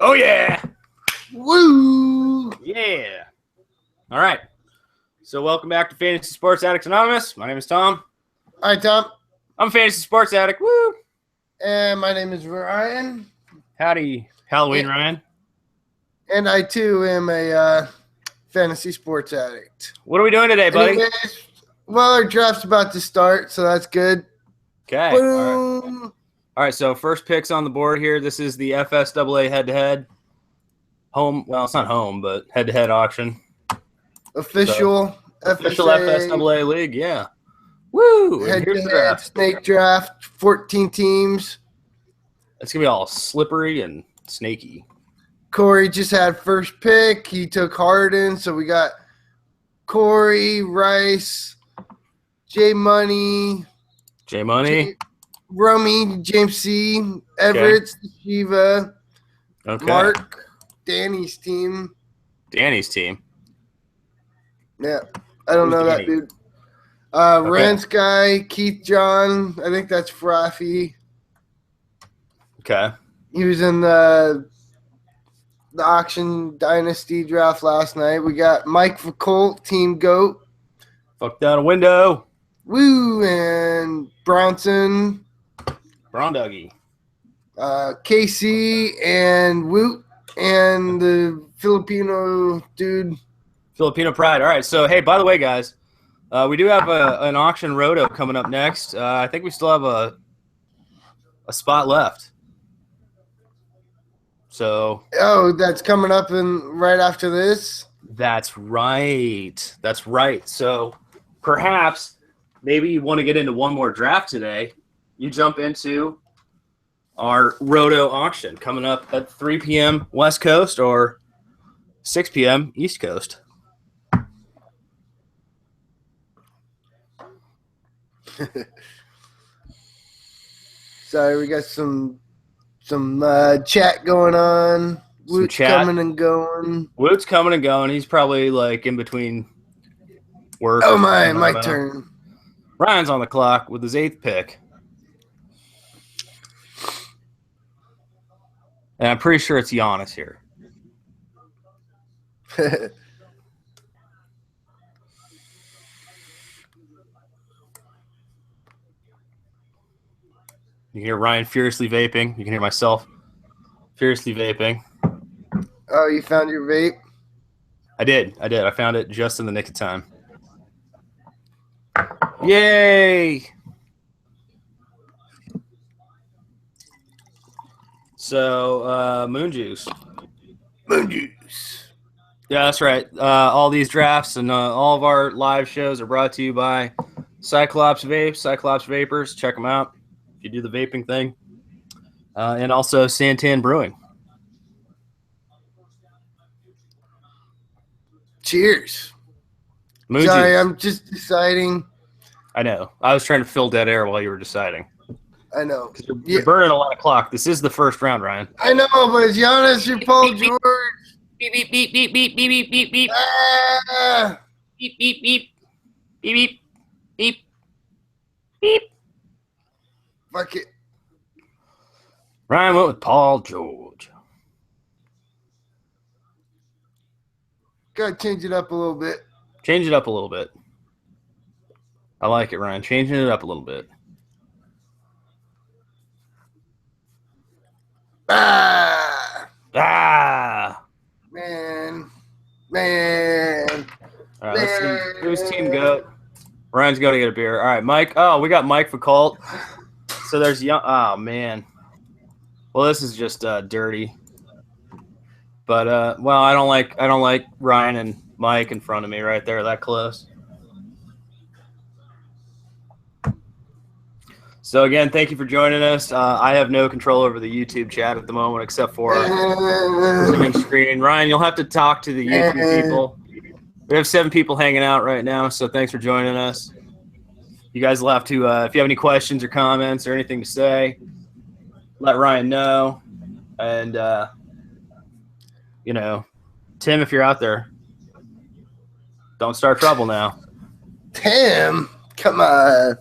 Oh, yeah. Woo! Yeah. All right. So welcome back to Fantasy Sports Addicts Anonymous. My name is Tom. Hi, Tom. I'm a Fantasy Sports Addict. Woo! And my name is Ryan. Howdy, Halloween, Ryan. And I, too, am a fantasy sports addict. What are we doing today, buddy? Anyways, well, our draft's about to start, so that's good. Okay. Boom! All right, so first picks on the board here. This is the FSAA head-to-head. Home, well, it's not home, but head-to-head auction. Official FSAA league, yeah. Woo! And here's the head-to-head draft. snake draft, 14 teams. It's going to be all slippery and snaky. Corey just had first pick. He took Harden, so we got Corey, Rice, J-Money, Rummy, James C, Everett, Shiva, Mark, Danny's team. Yeah, I don't know that dude. Rance guy, Keith John. I think that's Fraffy. Okay. He was in the auction dynasty draft last night. We got Mike Colt, Team Goat. Fuck down a window. Woo, and Bronson. Bronduggy. KC and Woot and the Filipino dude. Filipino Pride. All right. So, hey, by the way, guys, we do have an auction roto coming up next. I think we still have a spot left. So. Oh, that's coming up right after this? That's right. So, perhaps maybe you want to get into one more draft today. You jump into our roto auction coming up at 3 p.m. West Coast or 6 p.m. East Coast. Sorry, we got some chat going on. Woot's coming and going. Woot's coming and going. He's probably like in between work. Oh, my turn. Ryan's on the clock with his 8th pick. And I'm pretty sure it's Giannis here. You can hear Ryan furiously vaping. You can hear myself furiously vaping. Oh, you found your vape? I did. I found it just in the nick of time. Yay! So, Moon Juice. Yeah, that's right. All these drafts and all of our live shows are brought to you by Cyclops Vapes, Cyclops Vapors. Check them out if you do the vaping thing. And also Santan Brewing. Cheers. Moon Sorry, Juice. I'm just deciding. I know. I was trying to fill dead air while you were deciding. I know. You're burning a lot of clock. This is the first round, Ryan. I know, but it's Giannis or Paul George. Beep, beep, beep, beep, beep, beep, beep, beep, beep. Ah! Beep, beep, beep. Beep, beep, beep. Beep. Fuck it. Ryan went with Paul George. Gotta change it up a little bit. Change it up a little bit. I like it, Ryan. Changing it up a little bit. Ah! Man. All right, let's see. Who's Team Goat? Ryan's going to get a beer. All right, Mike. Oh, we got Mike for Colt. So there's young. Oh, man. Well, this is just dirty. But well, I don't like Ryan and Mike in front of me right there, that close. So again, thank you for joining us. I have no control over the YouTube chat at the moment, except for the screen. Ryan, you'll have to talk to the YouTube people. We have 7 people hanging out right now, so thanks for joining us. You guys will have to, if you have any questions or comments or anything to say, let Ryan know. And, you know, Tim, if you're out there, don't start trouble now. Tim, come on.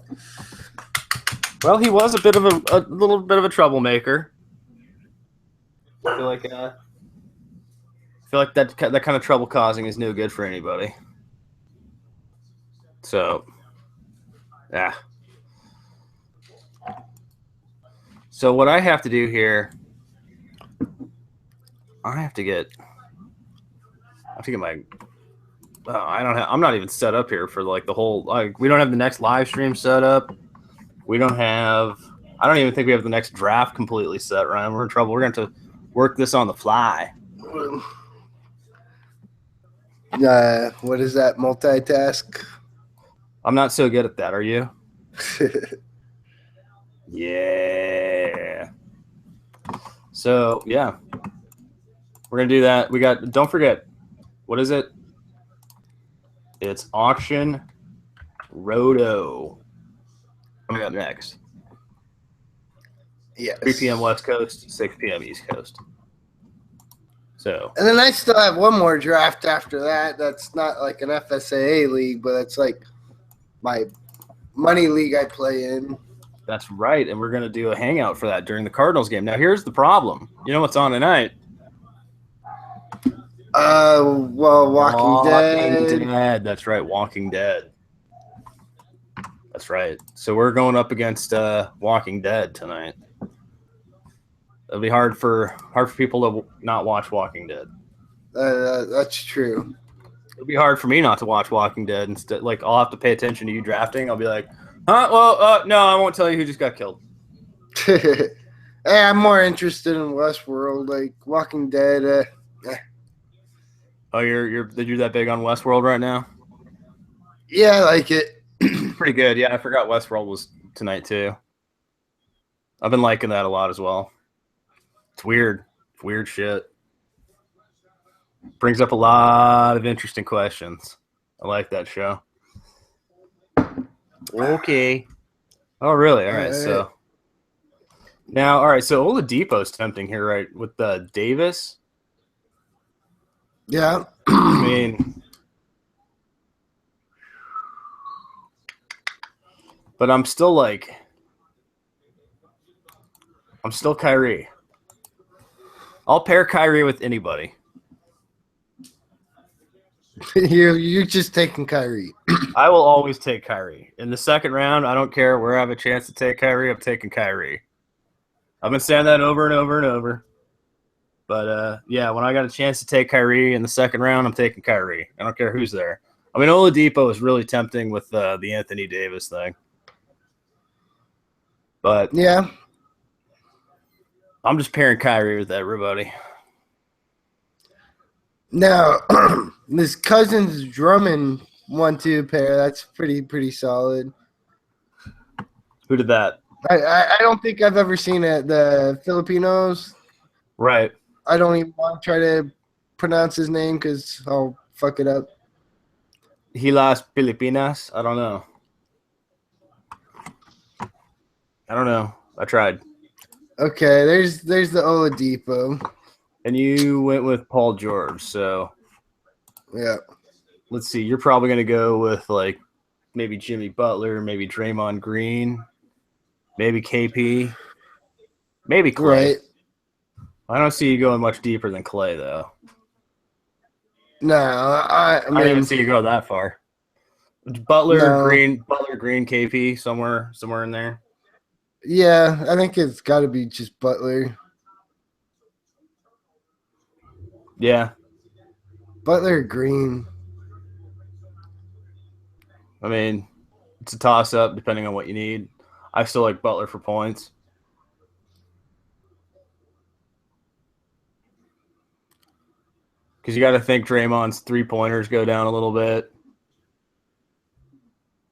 Well, he was a little bit of a troublemaker. I feel like feel like that kind of trouble causing is no good for anybody. So, yeah. So what I have to do here, I have to get my. I'm not even set up here for like the whole. Like, we don't have the next live stream set up. We don't have. I don't even think we have the next draft completely set, Ryan. We're in trouble. We're going to have to work this on the fly. What is that? Multitask? I'm not so good at that. Are you? Yeah. So, yeah. We're going to do that. We got, don't forget, what is it? It's Auction Roto. Coming up next. Yes. 3 p.m. West Coast, 6 p.m. East Coast. So. And then I still have one more draft after that. That's not like an FSAA league, but it's like my money league I play in. That's right. And we're going to do a hangout for that during the Cardinals game. Now, here's the problem. You know what's on tonight? Well, Walking Dead. That's right, Walking Dead. That's right. So we're going up against Walking Dead tonight. It'll be hard for people to not watch Walking Dead. That's true. It'll be hard for me not to watch Walking Dead. Instead, like, I'll have to pay attention to you drafting. I'll be like, huh? Well, no, I won't tell you who just got killed. Hey, I'm more interested in Westworld, like Walking Dead. Oh, you're that big on Westworld right now? Yeah, I like it. Pretty good. Yeah, I forgot Westworld was tonight too. I've been liking that a lot as well. It's weird. It's weird shit. Brings up a lot of interesting questions. I like that show. Okay. Oh, really? All right. So now, all right. So Oladipo's tempting here, right? With Davis. Yeah. I mean, but I'm still Kyrie. I'll pair Kyrie with anybody. You're just taking Kyrie. I will always take Kyrie. In the second round, I don't care where I have a chance to take Kyrie, I'm taking Kyrie. I've been saying that over and over and over. But, yeah, when I got a chance to take Kyrie in the second round, I'm taking Kyrie. I don't care who's there. I mean, Oladipo is really tempting with the Anthony Davis thing. But yeah, I'm just pairing Kyrie with everybody. Now, this Cousins Drummond 1-2 pair, that's pretty solid. Who did that? I don't think I've ever seen it. The Filipinos. Right. I don't even want to try to pronounce his name because I'll fuck it up. Hilas Filipinas? I don't know. I tried. Okay, there's the Oladipo. And you went with Paul George, so yeah. Let's see. You're probably going to go with like maybe Jimmy Butler, maybe Draymond Green, maybe KP, maybe Clay. Right. I don't see you going much deeper than Clay, though. No, I mean, I didn't see you go that far. Butler, No. Green, KP, somewhere in there. Yeah, I think it's got to be just Butler. Yeah. Butler, Green. I mean, it's a toss-up depending on what you need. I still like Butler for points. Because you got to think Draymond's three-pointers go down a little bit.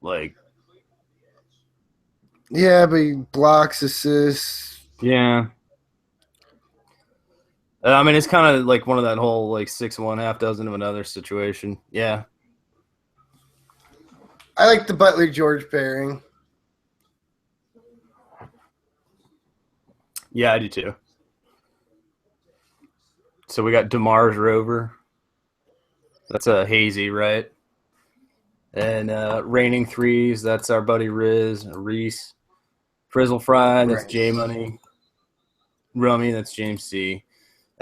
Like, yeah, but he blocks, assists. yeah. I mean, it's kind of like one of that whole like 6-1, half dozen of another situation. Yeah. I like the Butler George pairing. Yeah, I do too. So we got DeMar's Rover. That's a hazy, right? And Raining Threes, that's our buddy Reese. Frizzle Fry, that's Right. J Money. Rummy, that's James C.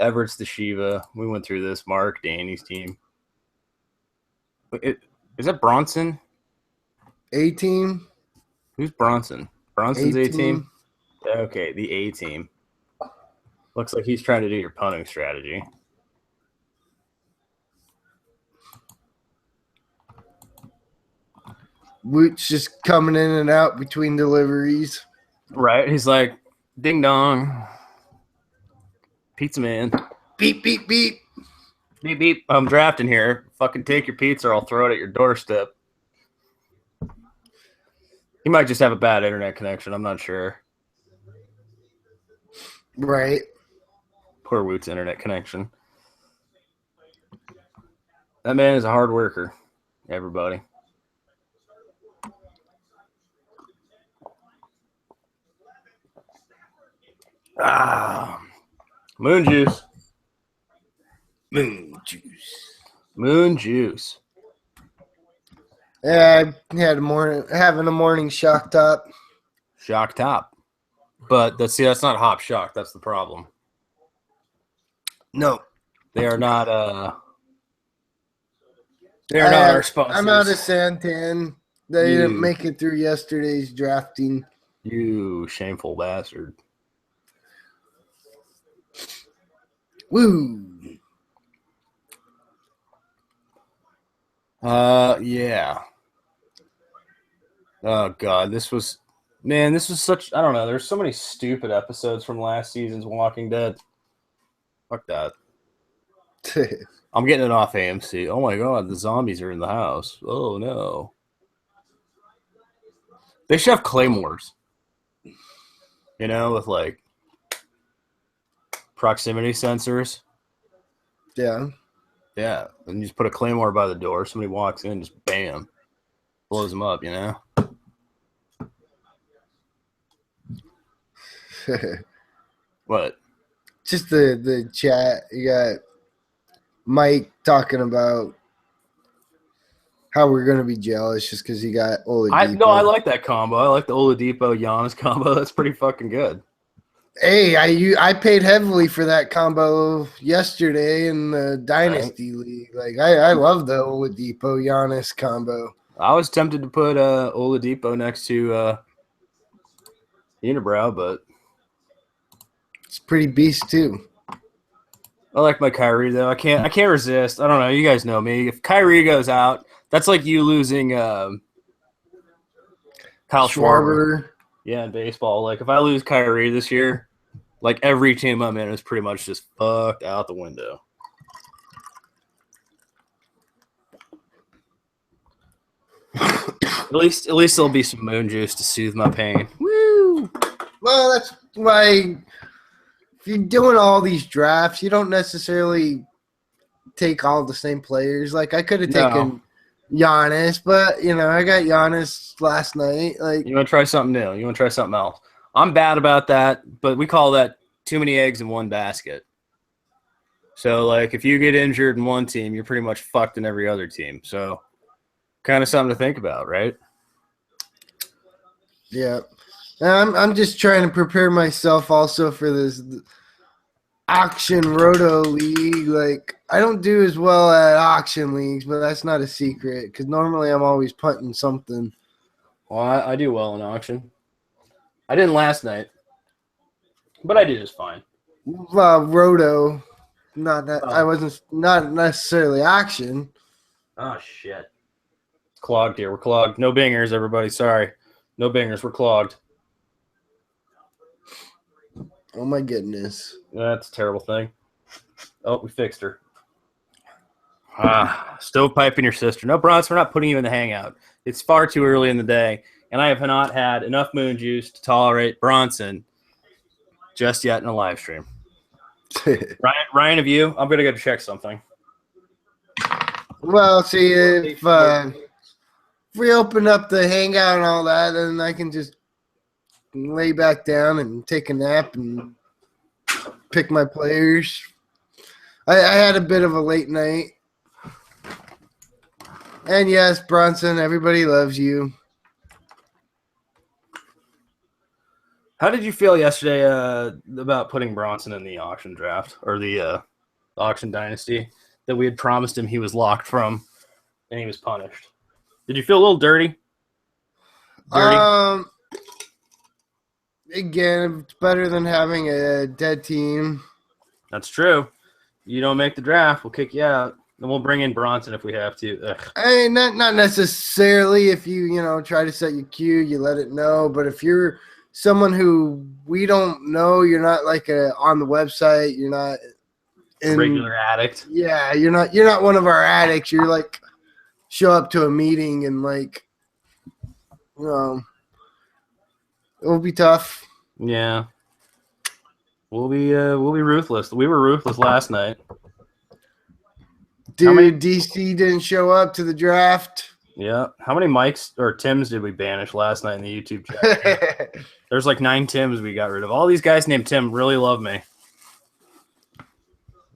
Everett's the Shiva. We went through this. Mark, Danny's team. Is that Bronson? A team. Who's Bronson? Bronson's A team? A-team. Okay, the A team. Looks like he's trying to do your punting strategy. Woot's just coming in and out between deliveries. Right? He's like, ding dong. Pizza man. Beep, beep, beep. Beep, beep. I'm drafting here. Fucking take your pizza or I'll throw it at your doorstep. He might just have a bad internet connection. I'm not sure. Right. Poor Woot's internet connection. That man is a hard worker, everybody. Moon juice. Moon juice. Moon juice. Yeah, I had having a morning shock top. Shock top. But that's not Hop Shock. That's the problem. No. They are not our sponsors. I'm out of Santan. They didn't make it through yesterday's drafting. You shameful bastard. Woo. Yeah. Oh God, this was such, I don't know, there's so many stupid episodes from last season's Walking Dead. Fuck that. I'm getting it off AMC. Oh my God, the zombies are in the house. Oh no. They should have claymores. You know, with like proximity sensors. Yeah. Yeah. And you just put a claymore by the door. Somebody walks in, just bam. Blows them up, you know? What? Just the chat. You got Mike talking about how we're going to be jealous just because he got Oladipo. I like that combo. I like the Oladipo Giannis combo. That's pretty fucking good. Hey, I paid heavily for that combo yesterday in the Dynasty League. Like I love the Oladipo Giannis combo. I was tempted to put Oladipo next to Unibrow, but it's pretty beast too. I like my Kyrie though. I can't resist. I don't know. You guys know me. If Kyrie goes out, that's like you losing Kyle Schwarber. Yeah, in baseball. Like if I lose Kyrie this year, like every team I'm in is pretty much just fucked out the window. At least there'll be some moon juice to soothe my pain. Woo! Well, that's why if you're doing all these drafts, you don't necessarily take all the same players. Like I could have taken Giannis, but I got Giannis last night. Like you want to try something new. You want to try something else. I'm bad about that, but we call that too many eggs in one basket. So like if you get injured in one team, you're pretty much fucked in every other team. So kind of something to think about, right? Yeah. I'm just trying to prepare myself also for this auction roto league. Like I don't do as well at auction leagues, but that's not a secret because normally I'm always punting something. Well, I do well in auction. I didn't last night, but I did just fine. Roto, not that I wasn't not necessarily auction. Oh shit. It's clogged here. We're clogged. No bingers, everybody. Sorry. No bingers. We're clogged. Oh my goodness. That's a terrible thing. Oh, we fixed her. Stovepipe and your sister. No, Bronson, we're not putting you in the hangout. It's far too early in the day, and I have not had enough moon juice to tolerate Bronson just yet in a live stream. Ryan, have you? I'm going to go check something. Well, see, if we open up the hangout and all that, then I can just lay back down and take a nap and pick my players. I had a bit of a late night. And yes, Bronson, everybody loves you. How did you feel yesterday about putting Bronson in the auction draft or the auction dynasty that we had promised him he was locked from and he was punished? Did you feel a little dirty? Again, it's better than having a dead team. That's true. You don't make the draft, we'll kick you out. And we'll bring in Bronson if we have to. Ugh. I mean, not necessarily. If you try to set your queue, you let it know. But if you're someone who we don't know, you're not like on the website. You're not A regular addict. Yeah, you're not one of our addicts. You're like show up to a meeting and like, it will be tough. Yeah. We'll be ruthless. We were ruthless last night. Dude, DC didn't show up to the draft. Yeah. How many Mikes or Tims did we banish last night in the YouTube chat? There's like 9 Tims we got rid of. All these guys named Tim really love me.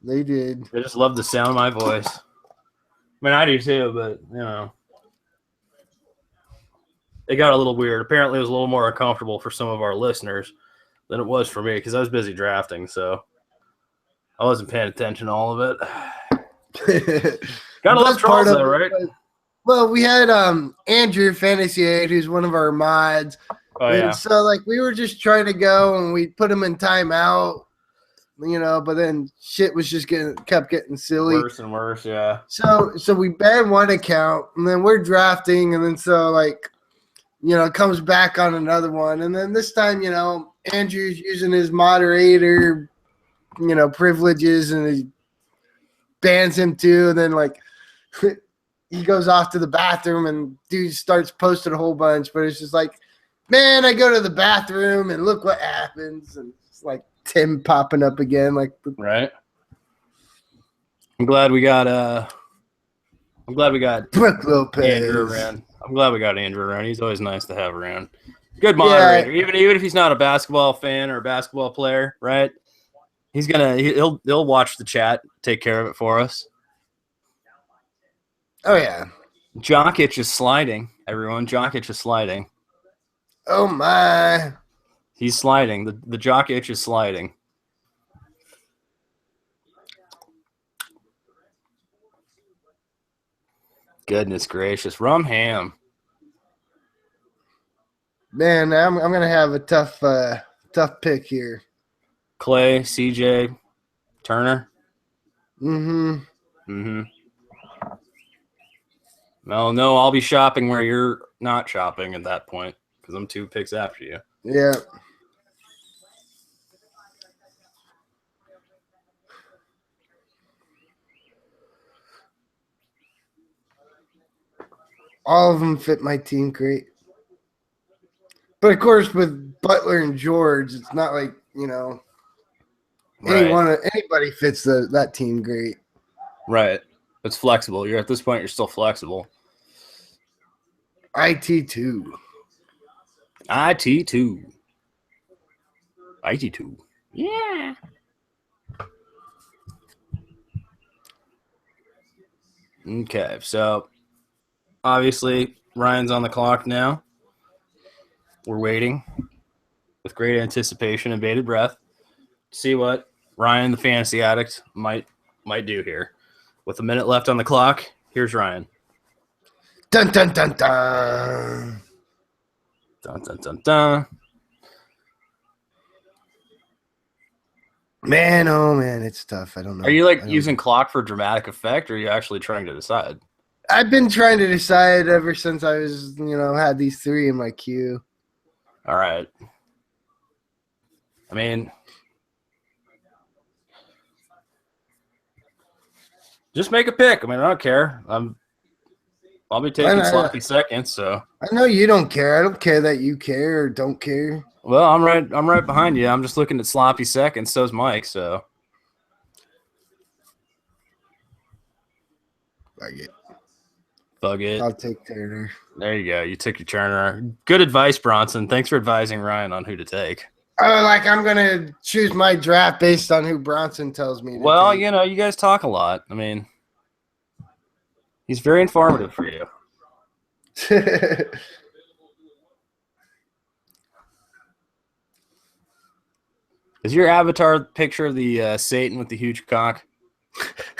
They did. They just love the sound of my voice. I mean, I do too, but, it got a little weird. Apparently, it was a little more uncomfortable for some of our listeners than it was for me because I was busy drafting, so I wasn't paying attention to all of it. Got a lot of trolls though, right? Well, we had Andrew Fantasy 8, who's one of our mods. Oh, yeah. And so like we were just trying to go and we put him in timeout, but then shit was just kept getting silly. Worse and worse, yeah. So we banned one account and then we're drafting and then so like it comes back on another one. And then this time, Andrew's using his moderator, privileges and he bans him too. And then like he goes off to the bathroom and dude starts posting a whole bunch, but it's just like, man, I go to the bathroom and look what happens. And it's like Tim popping up again. Right. I'm glad we got Brooke Lopez. Andrew around. I'm glad we got Andrew around. He's always nice to have around. Good moderator. Yeah. Even if he's not a basketball fan or a basketball player, right? He'll watch the chat, take care of it for us. Oh yeah. Jokic is sliding, everyone. Jokic is sliding. Oh my. He's sliding. The Jokic is sliding. Goodness gracious. Rum ham. Man, I'm gonna have a tough pick here. Clay, CJ, Turner. Mm-hmm. No, I'll be shopping where you're not shopping at that point because I'm 2 picks after you. Yeah. All of them fit my team great. But of course, with Butler and George, it's not like, anybody fits that team great. Right. It's flexible. You're at this point, you're still flexible. IT2. Yeah. Okay, so obviously Ryan's on the clock now. We're waiting with great anticipation and bated breath to see what Ryan, the fantasy addict, might do here. With a minute left on the clock, here's Ryan. Dun dun dun dun. Dun dun dun dun. Man, oh man, it's tough. I don't know. Are you using clock for dramatic effect, or are you actually trying to decide? I've been trying to decide ever since I was, had these 3 in my queue. All right. I mean, just make a pick. I mean, I don't care. I'll be taking sloppy seconds. So I know you don't care. I don't care that you care or don't care. Well, I'm right behind you. I'm just looking at sloppy seconds. So's Mike. So Fuck it. I'll take Turner. There you go. You took your Turner. Good advice, Bronson. Thanks for advising Ryan on who to take. Oh, I'm gonna choose my draft based on who Bronson tells me. Well, take. You guys talk a lot. I mean, he's very informative for you. Is your avatar picture of the Satan with the huge cock?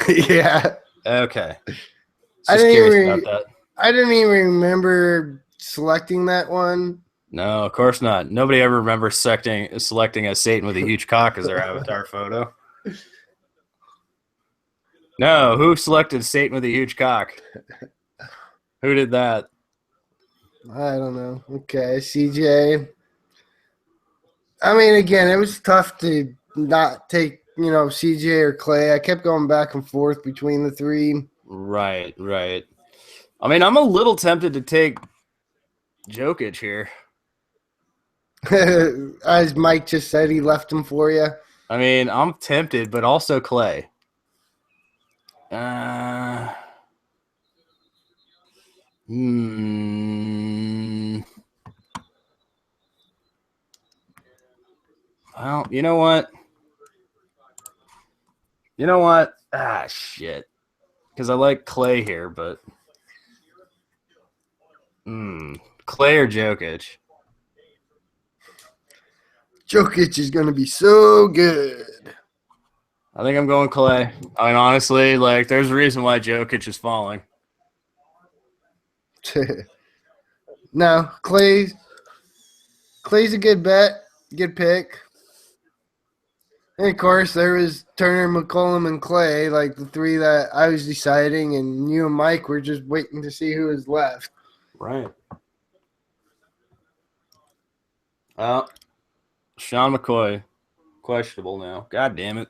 Yeah. Okay. I Just didn't curious even. about that. I didn't even remember selecting that one. No, of course not. Nobody ever remembers selecting a Satan with a huge cock as their avatar photo. No, who selected Satan with a huge cock? Who did that? I don't know. Okay, CJ. I mean, again, it was tough to not take, CJ or Clay. I kept going back and forth between the three. Right, right. I mean, I'm a little tempted to take Jokic here. As Mike just said, he left him for you. I mean, I'm tempted, but also Clay. Uh, hmm. Well, you know what? You know what? Ah, shit. Because I like Clay here, but Clay or Jokic? Jokic is going to be so good. I think I'm going Clay. I mean, honestly, like, there's a reason why Jokic is falling. No, Clay's a good bet, good pick. And of course, there was Turner, McCollum, and Clay, like the three that I was deciding, and you and Mike were just waiting to see who was left. Right. Well, Sean McCoy, questionable now. God damn it.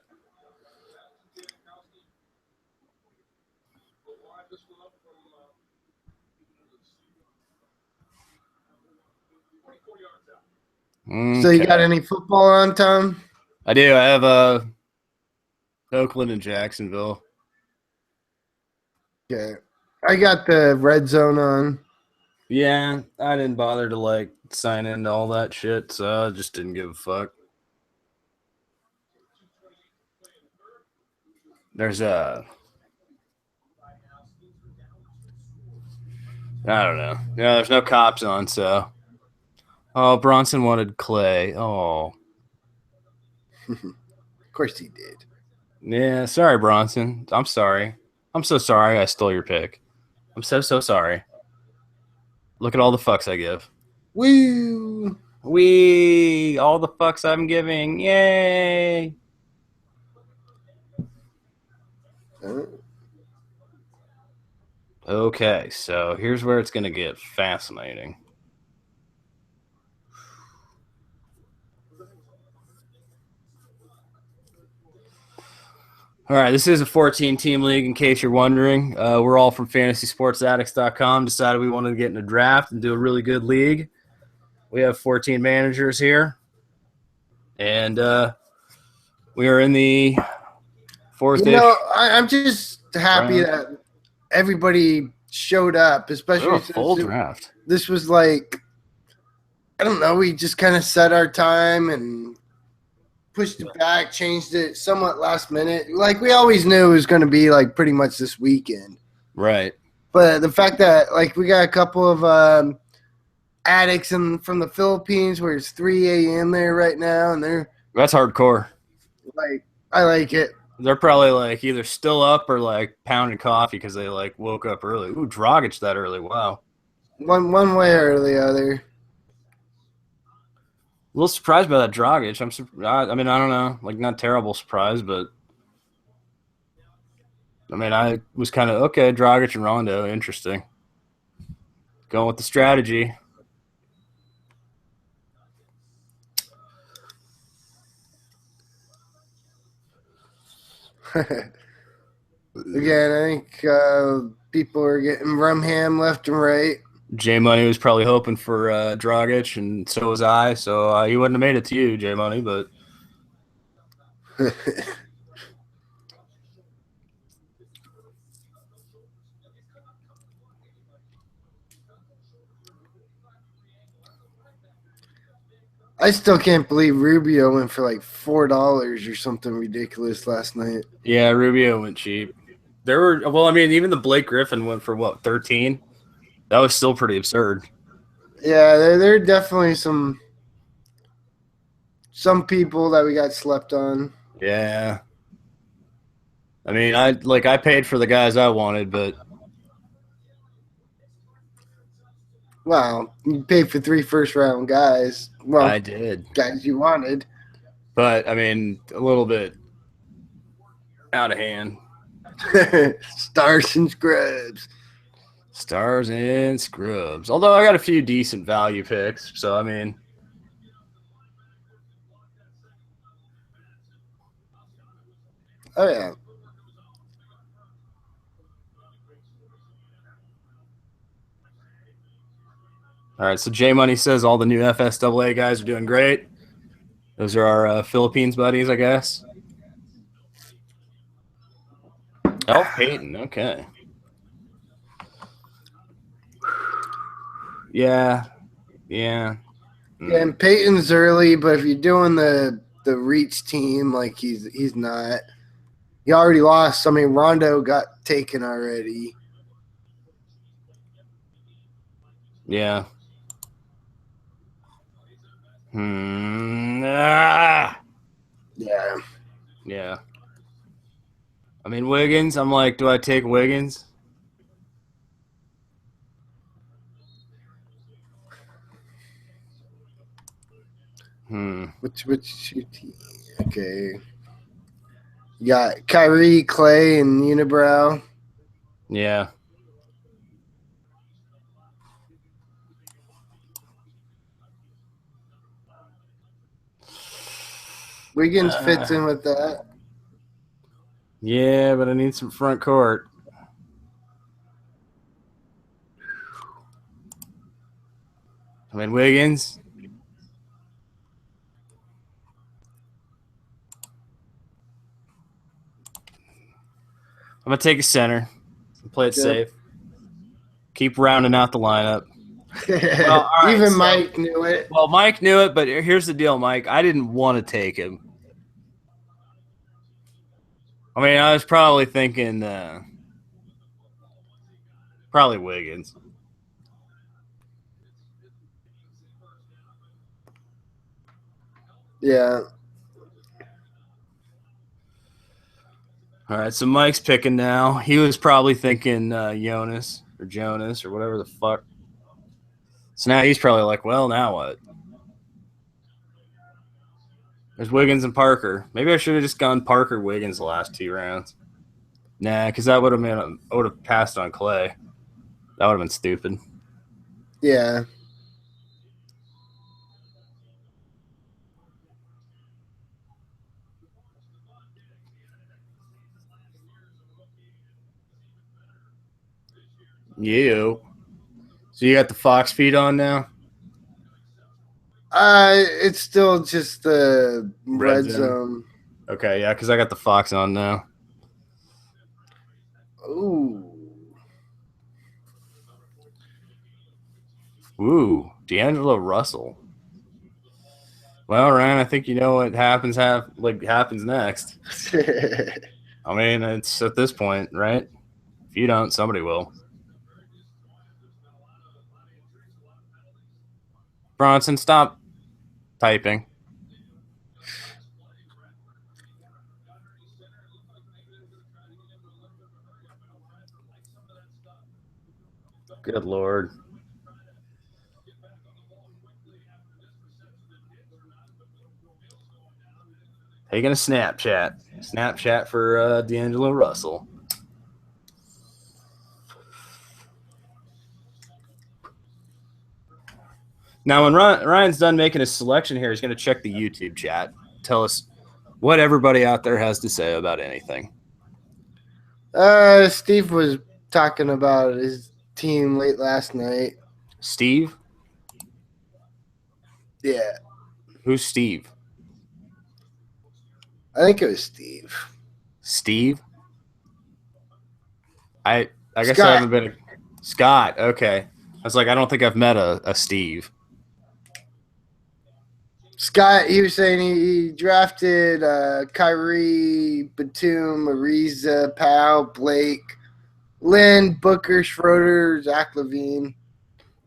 So you got Okay. any football on, Tom? I do. I have Oakland and Jacksonville. Okay. I got the red zone on. Yeah, I didn't bother to like sign into all that shit, so I just didn't give a fuck. There's I don't know. Yeah, there's no cops on, so. Oh, Bronson wanted Clay. Oh. Of course he did. Yeah, sorry, Bronson. I'm sorry. I'm so sorry I stole your pick. I'm so sorry. Look at all the fucks I give. Woo! All the fucks I'm giving. Yay! Okay, so here's where it's going to get fascinating. All right, this is a 14-team league, in case you're wondering. We're all from FantasySportsAddicts.com. Decided we wanted to get in a draft and do a really good league. We have 14 managers here. And we are in the fourth-ish I'm just happy round. that everybody showed up, especially since Full draft. this was like, I don't know, we just kind of set our time and pushed it back, changed it somewhat last minute. Like we always knew it was going to be like pretty much this weekend. Right. But the fact that like we got a couple of addicts from the Philippines where it's 3 a.m. there right now, and That's hardcore. like, I like it. They're probably like either still up or like pounding coffee because they like woke up early. Ooh, Dragic that early. Wow. One way or the other. A little surprised by that Dragic. I mean, I don't know, like not terrible surprise, but I mean, I was kind of okay. Dragic and Rondo, interesting. Going with the strategy. Again, I think people are getting Rumham left and right. J Money was probably hoping for Dragic, and so was I. So he wouldn't have made it to you, J Money, but. I still can't believe Rubio went for like $4 or something ridiculous last night. Yeah, Rubio went cheap. I mean, even the Blake Griffin went for what, 13? That was still pretty absurd. Yeah, there are definitely some some people that we got slept on. Yeah. I mean, I paid for the guys I wanted, but Well, you paid for 3 first-round guys. Well, I did. guys you wanted. But I mean, a little bit out of hand. Stars and scrubs. Stars and scrubs. Although I got a few decent value picks, so I mean, Oh yeah. all right. So J Money says all the new FSAA guys are doing great. Those are our Philippines buddies, I guess. Elf Payton, okay. Yeah. Yeah, and Peyton's early, but if you're doing the reach team, like he's not. He already lost. I mean, Rondo got taken already. Yeah. Yeah. Yeah. I mean, Wiggins, I'm like, do I take Wiggins? Which team? Okay. You got Kyrie, Clay, and Unibrow. Yeah. Wiggins fits in with that. Yeah, but I need some front court. I mean, Wiggins. I'm going to take a center. Play it safe. Keep rounding out the lineup. Well, even Mike knew it. Well, Mike knew it, but here's the deal, Mike. I didn't want to take him. I mean, I was probably thinking probably Wiggins. Yeah. All right, so Mike's picking now. He was probably thinking Jonas or whatever the fuck. So now he's probably like, well, now what? There's Wiggins and Parker. Maybe I should have just gone Parker Wiggins the last 2 rounds. Nah, because that would have passed on Clay. That would have been stupid. Yeah. You. So you got the Fox feed on now? It's still just the red zone. Okay, yeah, because I got the Fox on now. Ooh, D'Angelo Russell. Well, Ryan, I think you know what happens next. I mean, it's at this point, right? If you don't, somebody will. Bronson, stop typing. Good Lord. Taking a Snapchat. Snapchat for D'Angelo Russell. Now, when Ryan's done making his selection here, he's going to check the YouTube chat. Tell us what everybody out there has to say about anything. Steve was talking about his team late last night. Steve? Yeah. Who's Steve? I think it was Steve. Steve? I guess Scott. I haven't been Scott, okay. I was like, I don't think I've met a Steve. Scott, he was saying he drafted Kyrie, Batum, Ariza, Powell, Blake, Lynn, Booker, Schroeder, Zach LaVine.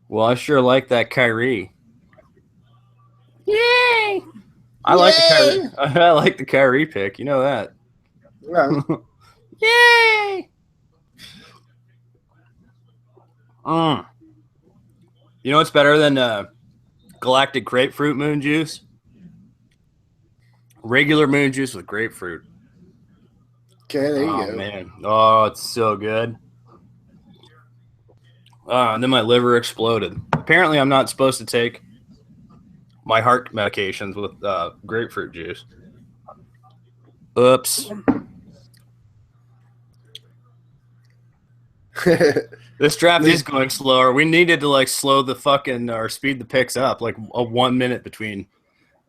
Well, I sure like that Kyrie. Yay! I like the Kyrie. I like the Kyrie pick. You know that. Yeah. Yay! You know what's better than galactic grapefruit moon juice? Regular moon juice with grapefruit. Okay, there you go. Man. Oh, it's so good. And then my liver exploded. Apparently, I'm not supposed to take my heart medications with grapefruit juice. Oops. This draft is going slower. We needed to slow the fucking or speed the picks up, like a 1 minute between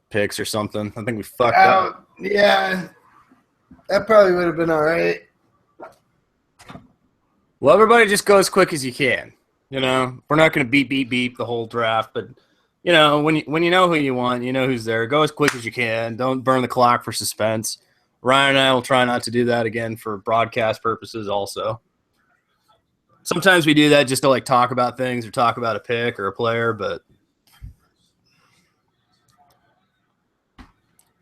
picks or something. I think we fucked up. Yeah, that probably would have been all right. Well, everybody just go as quick as you can. You know, we're not going to beep the whole draft, but you know, when you know who you want, you know who's there. Go as quick as you can. Don't burn the clock for suspense. Ryan and I will try not to do that again for broadcast purposes also. Sometimes we do that just to talk about things or talk about a pick or a player, but a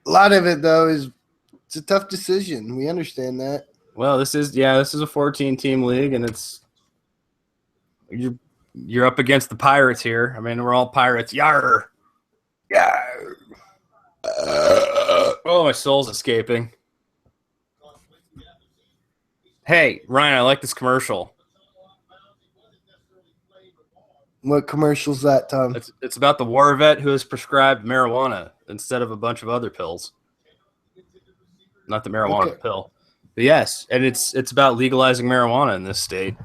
lot of it though it's a tough decision. We understand that. Well, this is a 14-team league, and you're up against the Pirates here. I mean, we're all Pirates. Yar. Yar. Oh, my soul's escaping. Hey, Ryan, I like this commercial. What commercial's that, Tom? It's about the war vet who is prescribed marijuana instead of a bunch of other pills. Not the marijuana pill. But yes, and it's about legalizing marijuana in this state.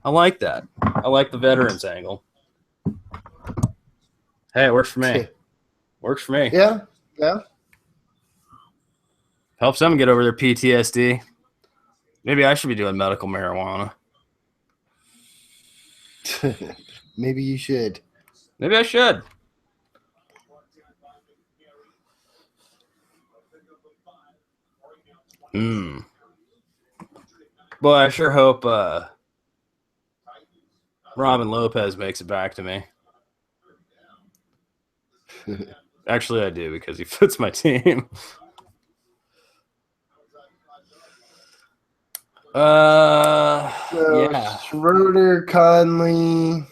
I like that. I like the veterans angle. Hey, it works for me. Works for me. Yeah. Helps them get over their PTSD. Maybe I should be doing medical marijuana. Maybe you should. Maybe I should. Boy, I sure hope Robin Lopez makes it back to me. Actually, I do because he fits my team. Yeah. Schroeder, Conley.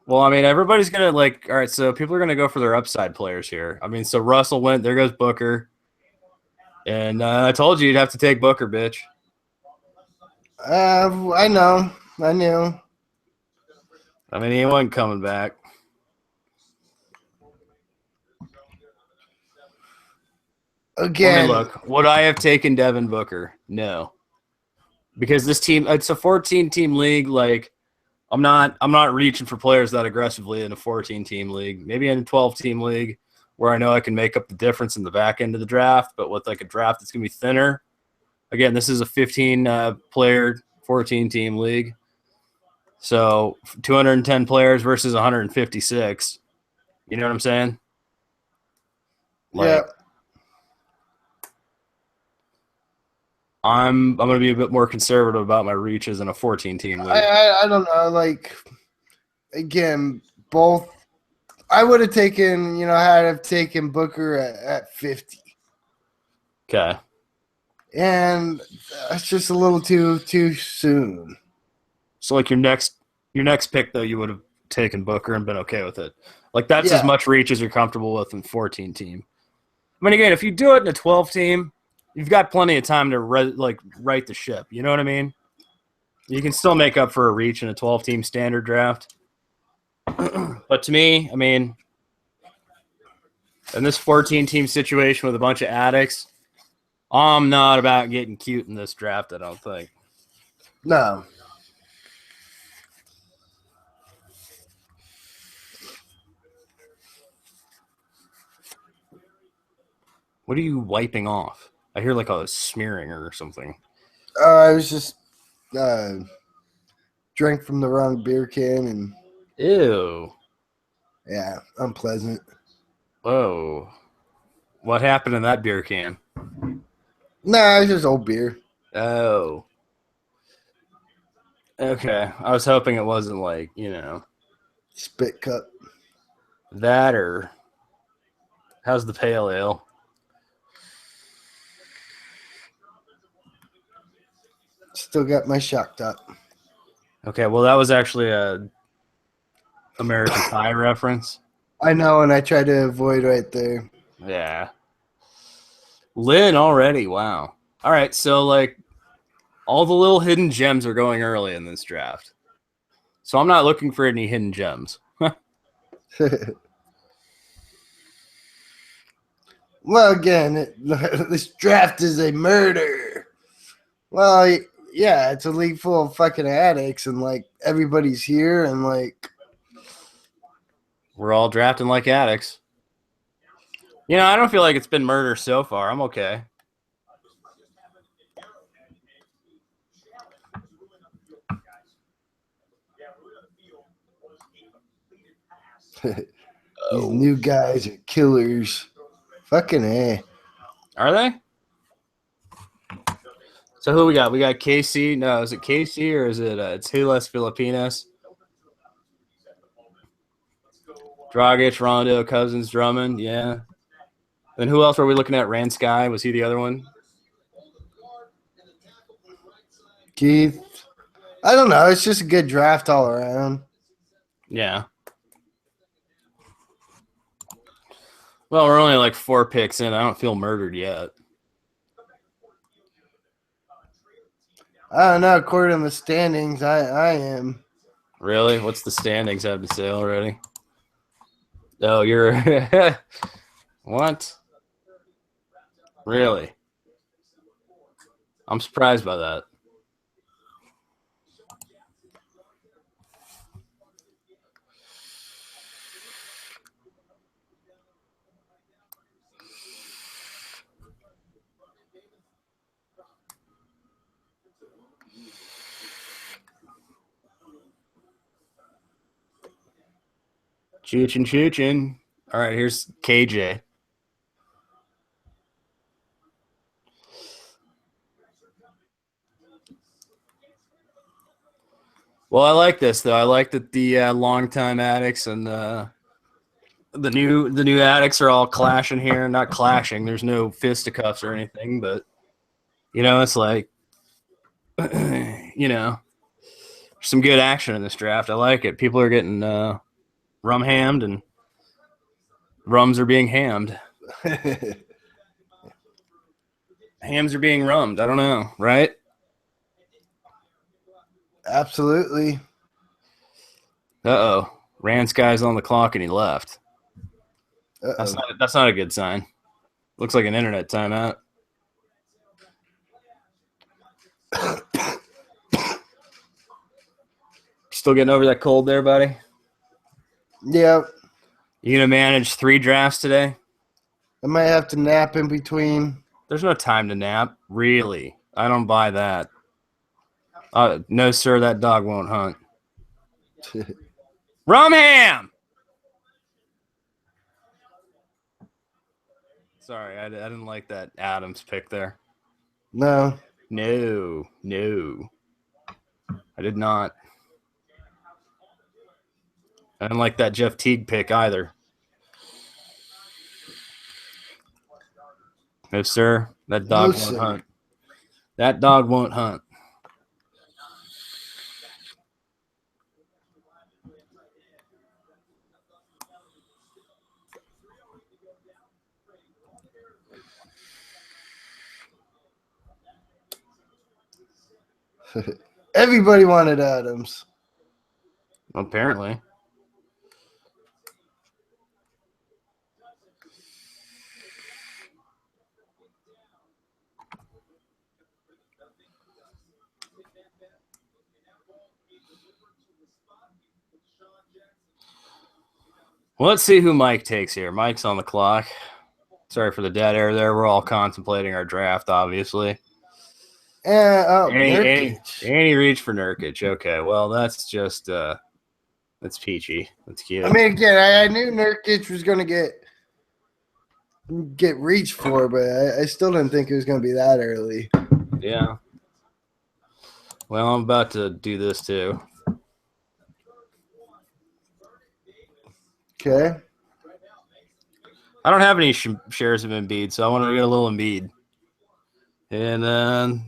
Well, I mean, everybody's gonna all right. So people are gonna go for their upside players here. I mean, so Russell went. There goes Booker. And I told you you'd have to take Booker, bitch. I know. I knew. I mean, he wasn't coming back. Again. Look, would I have taken Devin Booker? No. Because this team, it's a 14-team league. I'm not reaching for players that aggressively in a 14-team league. Maybe in a 12-team league where I know I can make up the difference in the back end of the draft, but with a draft that's going to be thinner. Again, this is a 15-player, 14-team league. So 210 players versus 156. You know what I'm saying? Yeah. I'm going to be a bit more conservative about my reaches in a 14-team league. I don't know. Again, both. I would have taken, had have taken Booker at 50. Okay. And that's just a little too soon. So your next pick though, you would have taken Booker and been okay with it. That's as much reach as you're comfortable with in 14-team. I mean, again, if you do it in a 12-team, you've got plenty of time to right the ship. You know what I mean? You can still make up for a reach in a 12-team standard draft. But to me, I mean, in this 14-team situation with a bunch of addicts, I'm not about getting cute in this draft, I don't think. No. What are you wiping off? I hear a smearing or something. I was just drank from the wrong beer can and Ew. Yeah, unpleasant. Whoa. What happened in that beer can? Nah, it's just old beer. Oh. Okay. I was hoping it wasn't spit cup. that or How's the pale ale? Still got my shock top. Okay, well, that was actually a American Pie reference. I know, and I try to avoid right there. Yeah. Lynn already. Wow. All right, so like all the little hidden gems are going early in this draft. So I'm not looking for any hidden gems. Well, again, this draft is a murder. Well, yeah, it's a league full of fucking addicts, and like everybody's here, and like We're all drafting like addicts. You know, I don't feel like it's been murder so far. I'm okay. these new guys are killers. Fucking A. Are they? So who we got? We got KC. No, is it KC or is it it's Hulas Filipinas? Dragic, Rondo, Cousins, Drummond. Yeah. Then who else were we looking at? Rand Sky. Was he the other one? Keith. I don't know. It's just a good draft all around. Yeah. Well, we're only like 4 picks in. I don't feel murdered yet. I don't know. According to the standings, I am. Really? What's the standings have to say already? Oh, you're what? Really? I'm surprised by that. Choochin. All right, here's KJ. Well, I like this though. I like that the longtime addicts and the new addicts are all clashing here. Not clashing. There's no fisticuffs or anything, but you know, it's like you know, some good action in this draft. I like it. People are getting rum hammed and rums are being hammed. Hams are being rummed. I don't know, right? Absolutely. Uh-oh. Rand's guy's on the clock and he left. Uh-oh. That's not a good sign. Looks like an internet timeout. Still getting over that cold there, buddy? Yep. You gonna manage 3 drafts today? I might have to nap in between. There's no time to nap. Really? I don't buy that. No, sir, that dog won't hunt. Rumham! Sorry, I didn't like that Adams pick there. No. No. I did not. I didn't like that Jeff Teague pick either. No, sir. That dog won't hunt. That dog won't hunt. Everybody wanted Adams. Apparently. Well, let's see who Mike takes here. Mike's on the clock. Sorry for the dead air there. We're all contemplating our draft, obviously. Nurkic. And he reached for Nurkic. Okay, well, that's just that's peachy. That's cute. I mean, again, I knew Nurkic was going to get reached for, but I still didn't think it was going to be that early. Yeah. Well, I'm about to do this too. Okay. I don't have any shares of Embiid, so I want to get a little Embiid. And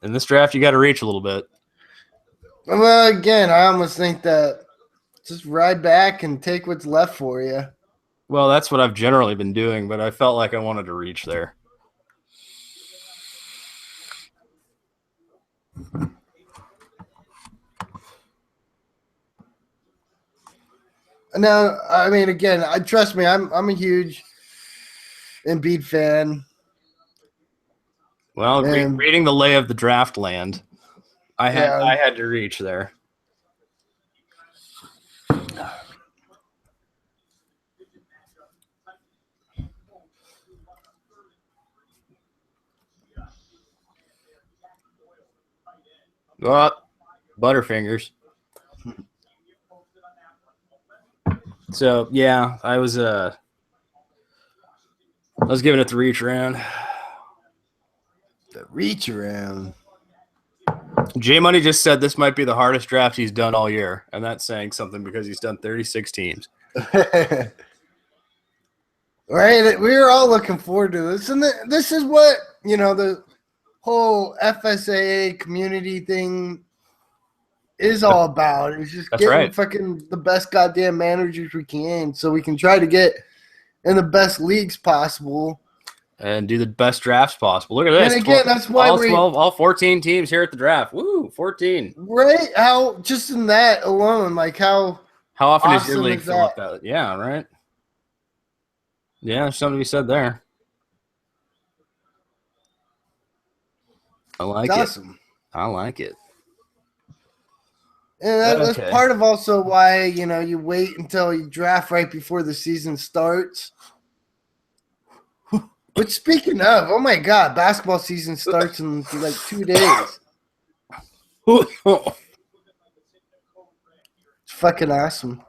in this draft, you got to reach a little bit. Well, again, I almost think that just ride back and take what's left for you. Well, that's what I've generally been doing, but I felt like I wanted to reach there. Now, I mean, again, trust me, I'm a huge Embiid fan. Well, reading the lay of the draft land, I had to reach there. Oh, Butterfingers. So yeah, I was giving it the reach around. The reach around. J Money just said this might be the hardest draft he's done all year, and that's saying something because he's done 36 teams. Right, we were all looking forward to this, and this is what the whole FSAA community thing is all about. It's just getting fucking the best goddamn managers we can, so we can try to get in the best leagues possible and do the best drafts possible. Look at this. And again, that's why all 14 teams here at the draft. Woo, 14. Right? How just in that alone, like how often awesome is your league fill up that? Yeah, right. Yeah, there's something to be said there. I like it. Awesome. I like it. And that's part of also why, you wait until you draft right before the season starts. But speaking of, oh my God, basketball season starts in like 2 days. It's fucking awesome.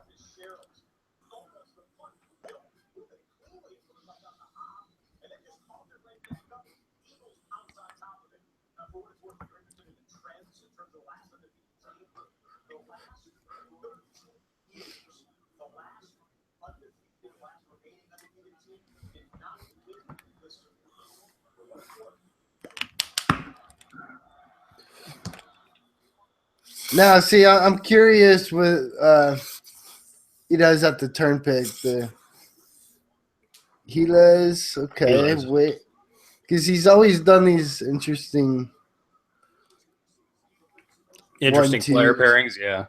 Now, see, I'm curious with he does have the turn pick. Wait, because he's always done these interesting player pairings. Yeah.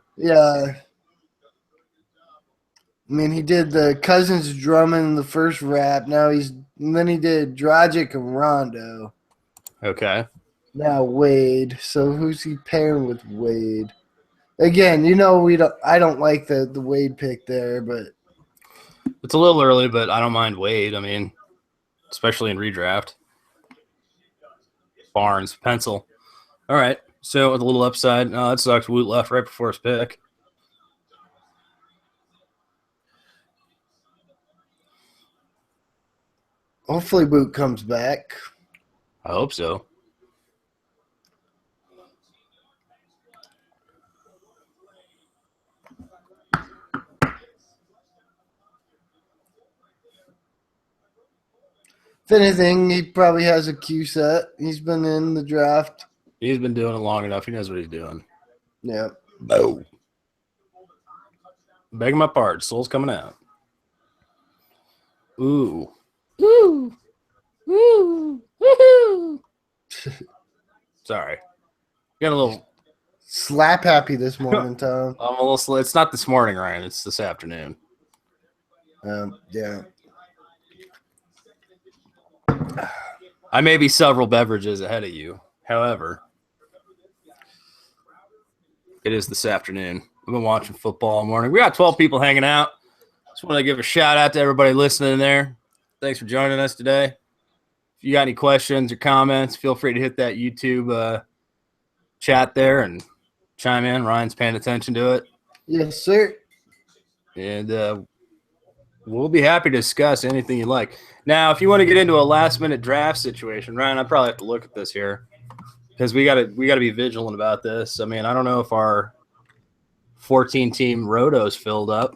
I mean, he did the Cousins Drummond in the first rap. And then he did Dragic and Rondo. Okay. Now Wade. So who's he pairing with Wade? Again, I don't like the Wade pick there, but it's a little early, but I don't mind Wade. I mean, especially in redraft. Barnes, pencil. All right. So with a little upside. No, that sucks. Woot left right before his pick. Hopefully Woot comes back. I hope so. If anything, he probably has a Q set. He's been in the draft. He's been doing it long enough. He knows what he's doing. Yeah. No. Begging my pardon. Soul's coming out. Ooh. Ooh. Ooh. Woohoo. Sorry. Got a little slap happy this morning, Tom. I'm a little. It's not this morning, Ryan. It's this afternoon. Yeah. I may be several beverages ahead of you. However, it is this afternoon. I've been watching football all morning. We got 12 people hanging out. Just want to give a shout out to everybody listening there. Thanks for joining us today. If you got any questions or comments, feel free to hit that YouTube chat there and chime in. Ryan's paying attention to it. Yes, sir. And we'll be happy to discuss anything you like. Now, if you want to get into a last-minute draft situation, Ryan, I probably have to look at this here because we got to be vigilant about this. I mean, I don't know if our 14-team roto's filled up.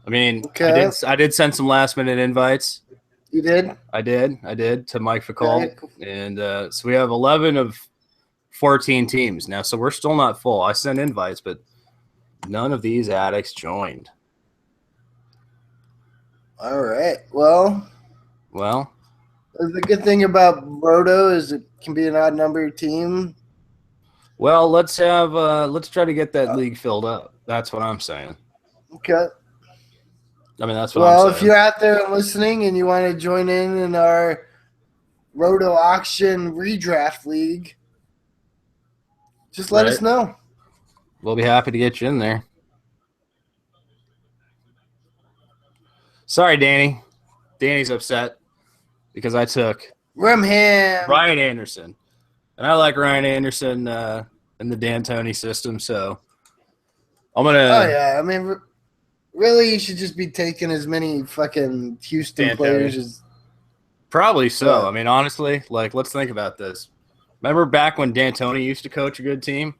I mean, Okay. I did send some last minute invites. You did? I did to Mike Ficol, Okay, cool. and so we have 11 of 14 teams now. So we're still not full. I sent invites, but none of these addicts joined. All right. Well, the good thing about Roto is it can be an odd number team. Well, let's try to get that league filled up. That's what I'm saying. Okay. I mean, that's what I'm saying. If you're out there listening and you want to join in our Roto Auction Redraft League, just let us know. We'll be happy to get you in there. Sorry, Danny. Danny's upset because I took Rimham. Ryan Anderson. And I like Ryan Anderson in the D'Antoni system, so I'm going to... Oh, yeah. I mean, really, you should just be taking as many fucking Houston players as... Probably so. I mean, honestly, like, let's think about this. Remember back when D'Antoni used to coach a good team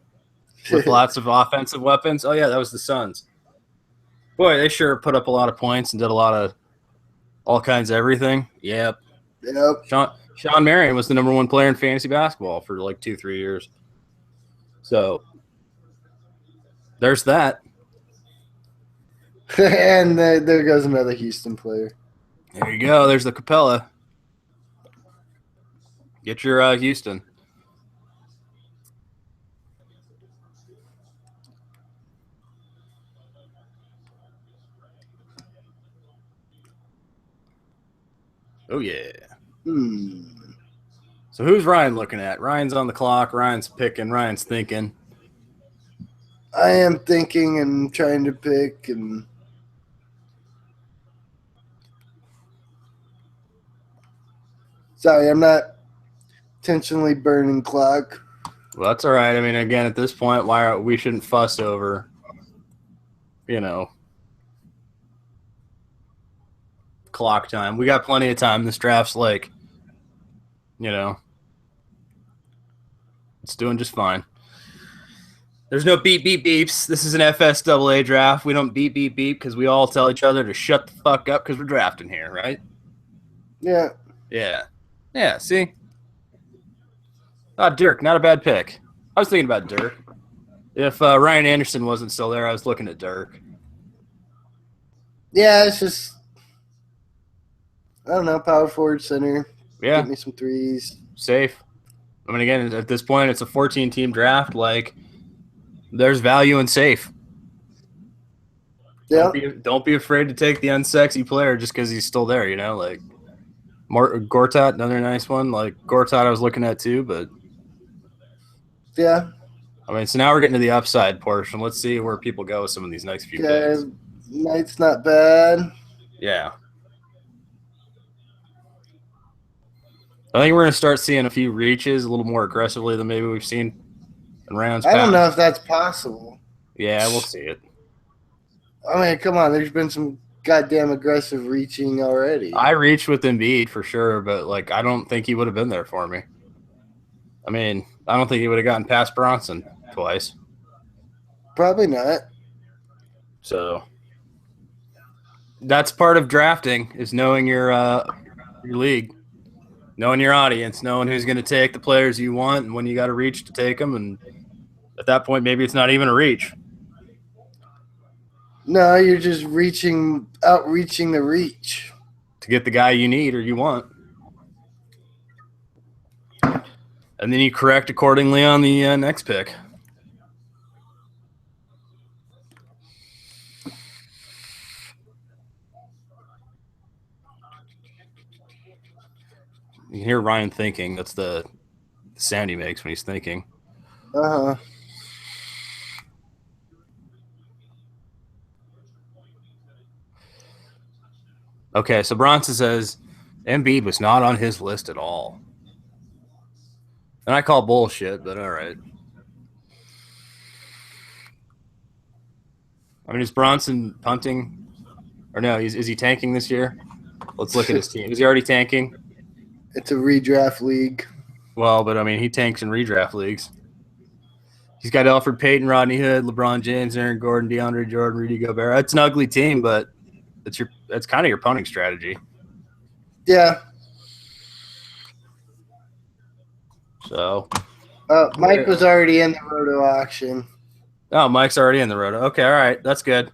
with lots of offensive weapons? Oh, yeah, that was the Suns. Boy, they sure put up a lot of points and did a lot of all kinds of everything. Yep. Sean Marion was the number one player in fantasy basketball for like 2-3 years. So there's that. And there goes another Houston player. There you go. There's the Capella. Get your Houston. Oh, yeah. So who's Ryan looking at? Ryan's on the clock. Ryan's picking. Ryan's thinking. I am thinking and trying to pick. And sorry, I'm not intentionally burning clock. Well, that's all right. I mean, again, at this point, we shouldn't fuss over, clock time. We got plenty of time. This draft's like, it's doing just fine. There's no beep, beep, beeps. This is an FSAA draft. We don't beep, beep, beep because we all tell each other to shut the fuck up because we're drafting here, right? Yeah. Yeah, see? Dirk, not a bad pick. I was thinking about Dirk. If Ryan Anderson wasn't still there, I was looking at Dirk. Yeah, it's just, I don't know, power forward, center. Yeah. Get me some threes. Safe. I mean, again, at this point, it's a 14-team draft. Like, there's value in safe. Yeah. Don't be afraid to take the unsexy player just because he's still there, Like, Gortat, another nice one. Like, Gortat I was looking at too, but... Yeah. I mean, so now we're getting to the upside portion. Let's see where people go with some of these next few picks. Knight's not bad. Yeah. I think we're going to start seeing a few reaches a little more aggressively than maybe we've seen in rounds past. I don't know if that's possible. Yeah, we'll see it. I mean, come on. There's been some goddamn aggressive reaching already. I reached with Embiid for sure, but, like, I don't think he would have been there for me. I mean, I don't think he would have gotten past Bronson twice. Probably not. So that's part of drafting is knowing your league, knowing your audience, knowing who's going to take the players you want and when you got to reach to take them. And at that point, maybe it's not even a reach. No, you're just outreaching the reach to get the guy you need or you want. And then you correct accordingly on the next pick. You can hear Ryan thinking. That's the sound he makes when he's thinking. Uh-huh. Okay, so Bronson says Embiid was not on his list at all. And I call bullshit, but all right. I mean, is Bronson punting? Or no, is he tanking this year? Let's look at his team. Is he already tanking? It's a redraft league. Well, but I mean, he tanks in redraft leagues. He's got Alfred Payton, Rodney Hood, LeBron James, Aaron Gordon, DeAndre Jordan, Rudy Gobert. It's an ugly team, but That's kind of your punting strategy. Yeah. So. Mike was already in the roto auction. Oh, Mike's already in the roto. Okay, all right, that's good.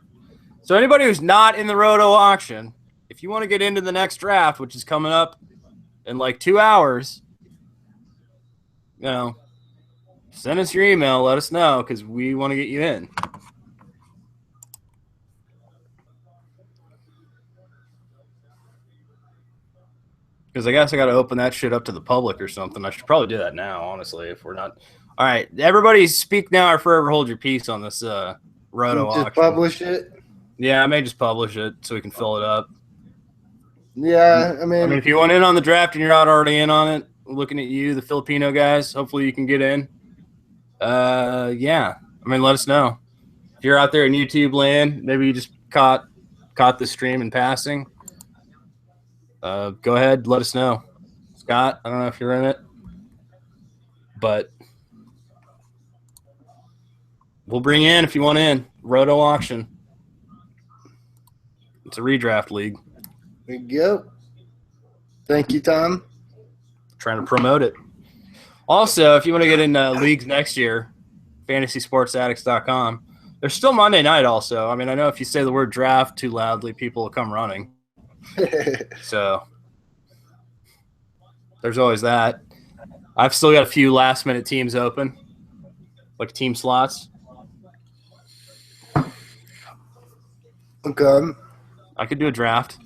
So anybody who's not in the roto auction, if you want to get into the next draft, which is coming up in like 2 hours, send us your email. Let us know because we want to get you in. Because I guess I got to open that shit up to the public or something. I should probably do that now, honestly, if we're not. All right, everybody speak now or forever hold your peace on this roto Just auction. publish it? Yeah, I may just publish it so we can fill it up. Yeah, I mean, if you want in on the draft and you're not already in on it, looking at you, the Filipino guys, hopefully you can get in. Yeah. Let us know. If you're out there in YouTube land, maybe you just caught the stream in passing. Go ahead, let us know. Scott, I don't know if you're in it, but we'll bring you in if you want in. Roto auction. It's a redraft league. there you go. Thank you, Tom. Trying to promote it. Also, if you want to get in leagues next year, fantasysportsaddicts.com. There's still Monday night also. I know if you say the word draft too loudly, people will come running. So there's always that. I've still got a few last-minute teams open, like team slots. Okay. I could do a draft.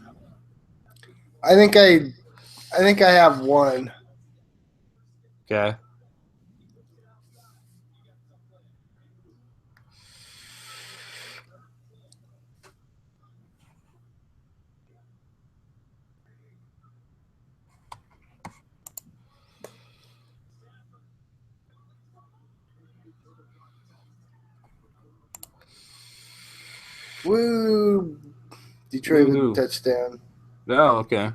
I think I have one. Okay. Woo! Detroit with a touchdown. Oh, okay.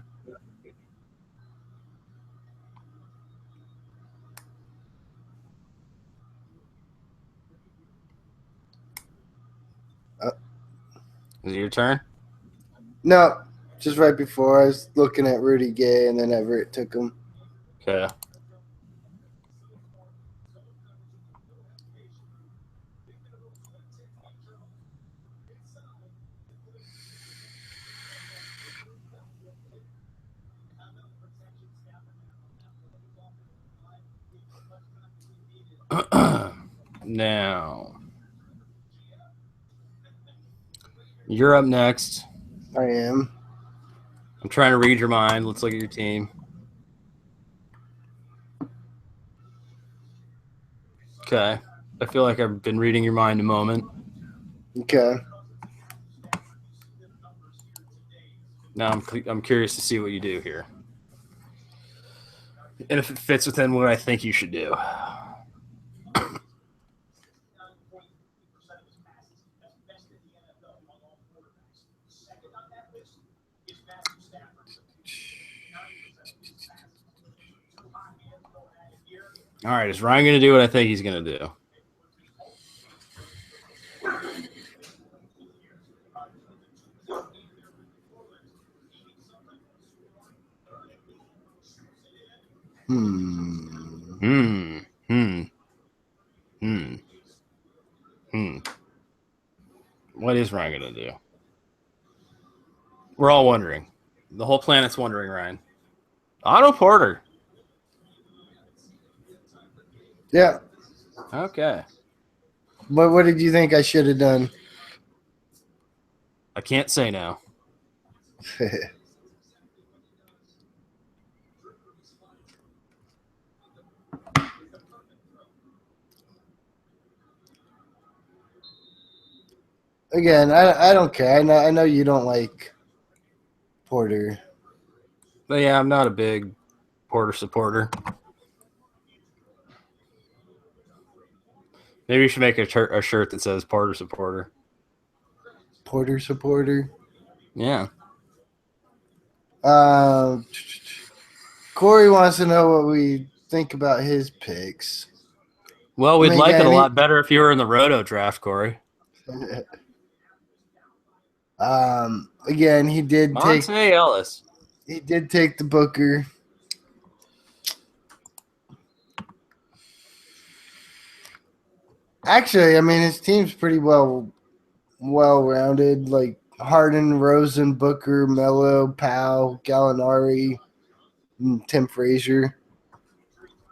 Is it your turn? No, just right before I was looking at Rudy Gay, and then Everett took him. Okay. Now, you're up next. I am. I'm trying to read your mind. Let's look at your team. Okay. I feel like I've been reading your mind a moment. Okay. Now I'm curious to see what you do here. And if it fits within what I think you should do. All right, is Ryan going to do what I think he's going to do? What is Ryan going to do? We're all wondering. The whole planet's wondering, Ryan. Otto Porter. Yeah. Okay. But what did you think I should have done? I can't say now. Again, I don't care. I know you don't like Porter. But yeah, I'm not a big Porter supporter. Maybe you should make a shirt that says Porter supporter. Porter supporter? Yeah. Corey wants to know what we think about his picks. Well, we'd like it a lot better if you were in the Roto draft, Corey. Again, he did take Monte Ellis. the Booker. Actually, I mean his team's pretty well rounded. Like Harden, Rosen, Booker, Melo, Powell, Gallinari, and Tim Frazier.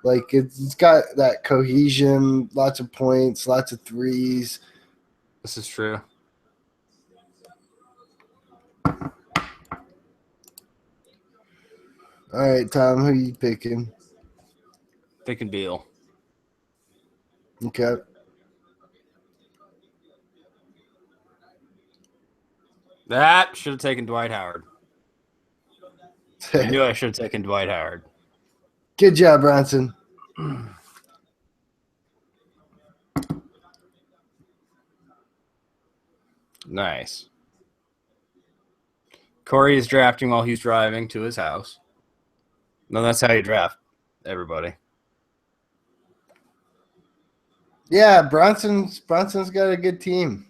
Like it's got that cohesion, lots of points, lots of threes. This is true. All right, Tom, who you picking? Picking Beal. Okay. That should have taken Dwight Howard. I knew I should have taken Dwight Howard. Good job, Bronson. Nice. Corey is drafting while he's driving to his house. No, that's how you draft everybody. Yeah, Bronson's got a good team.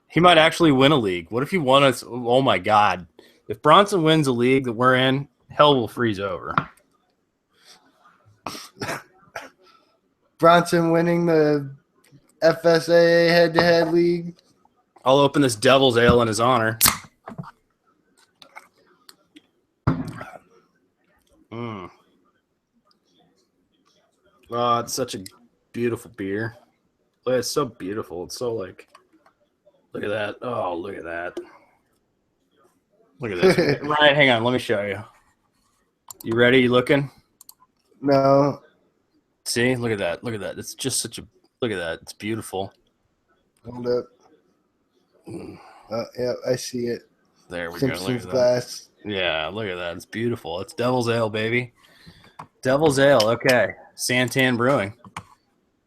He might actually win a league. What if he won us? Oh my God! If Bronson wins a league that we're in, hell will freeze over. Bronson winning the FSAA head-to-head league. I'll open this devil's ale in his honor. Oh, it's such a beautiful beer. It's so beautiful. It's so like, look at that. Oh, look at that. Look at this. Ryan, hang on. Let me show you. You ready? You looking? No. See? Look at that. Look at that. It's just such a, look at that. It's beautiful. Hold up. Yeah, I see it. There we Simpsons go. Look at glass. that. Yeah, look at that. It's beautiful. It's Devil's Ale, baby. Devil's Ale. Okay. Santan Brewing.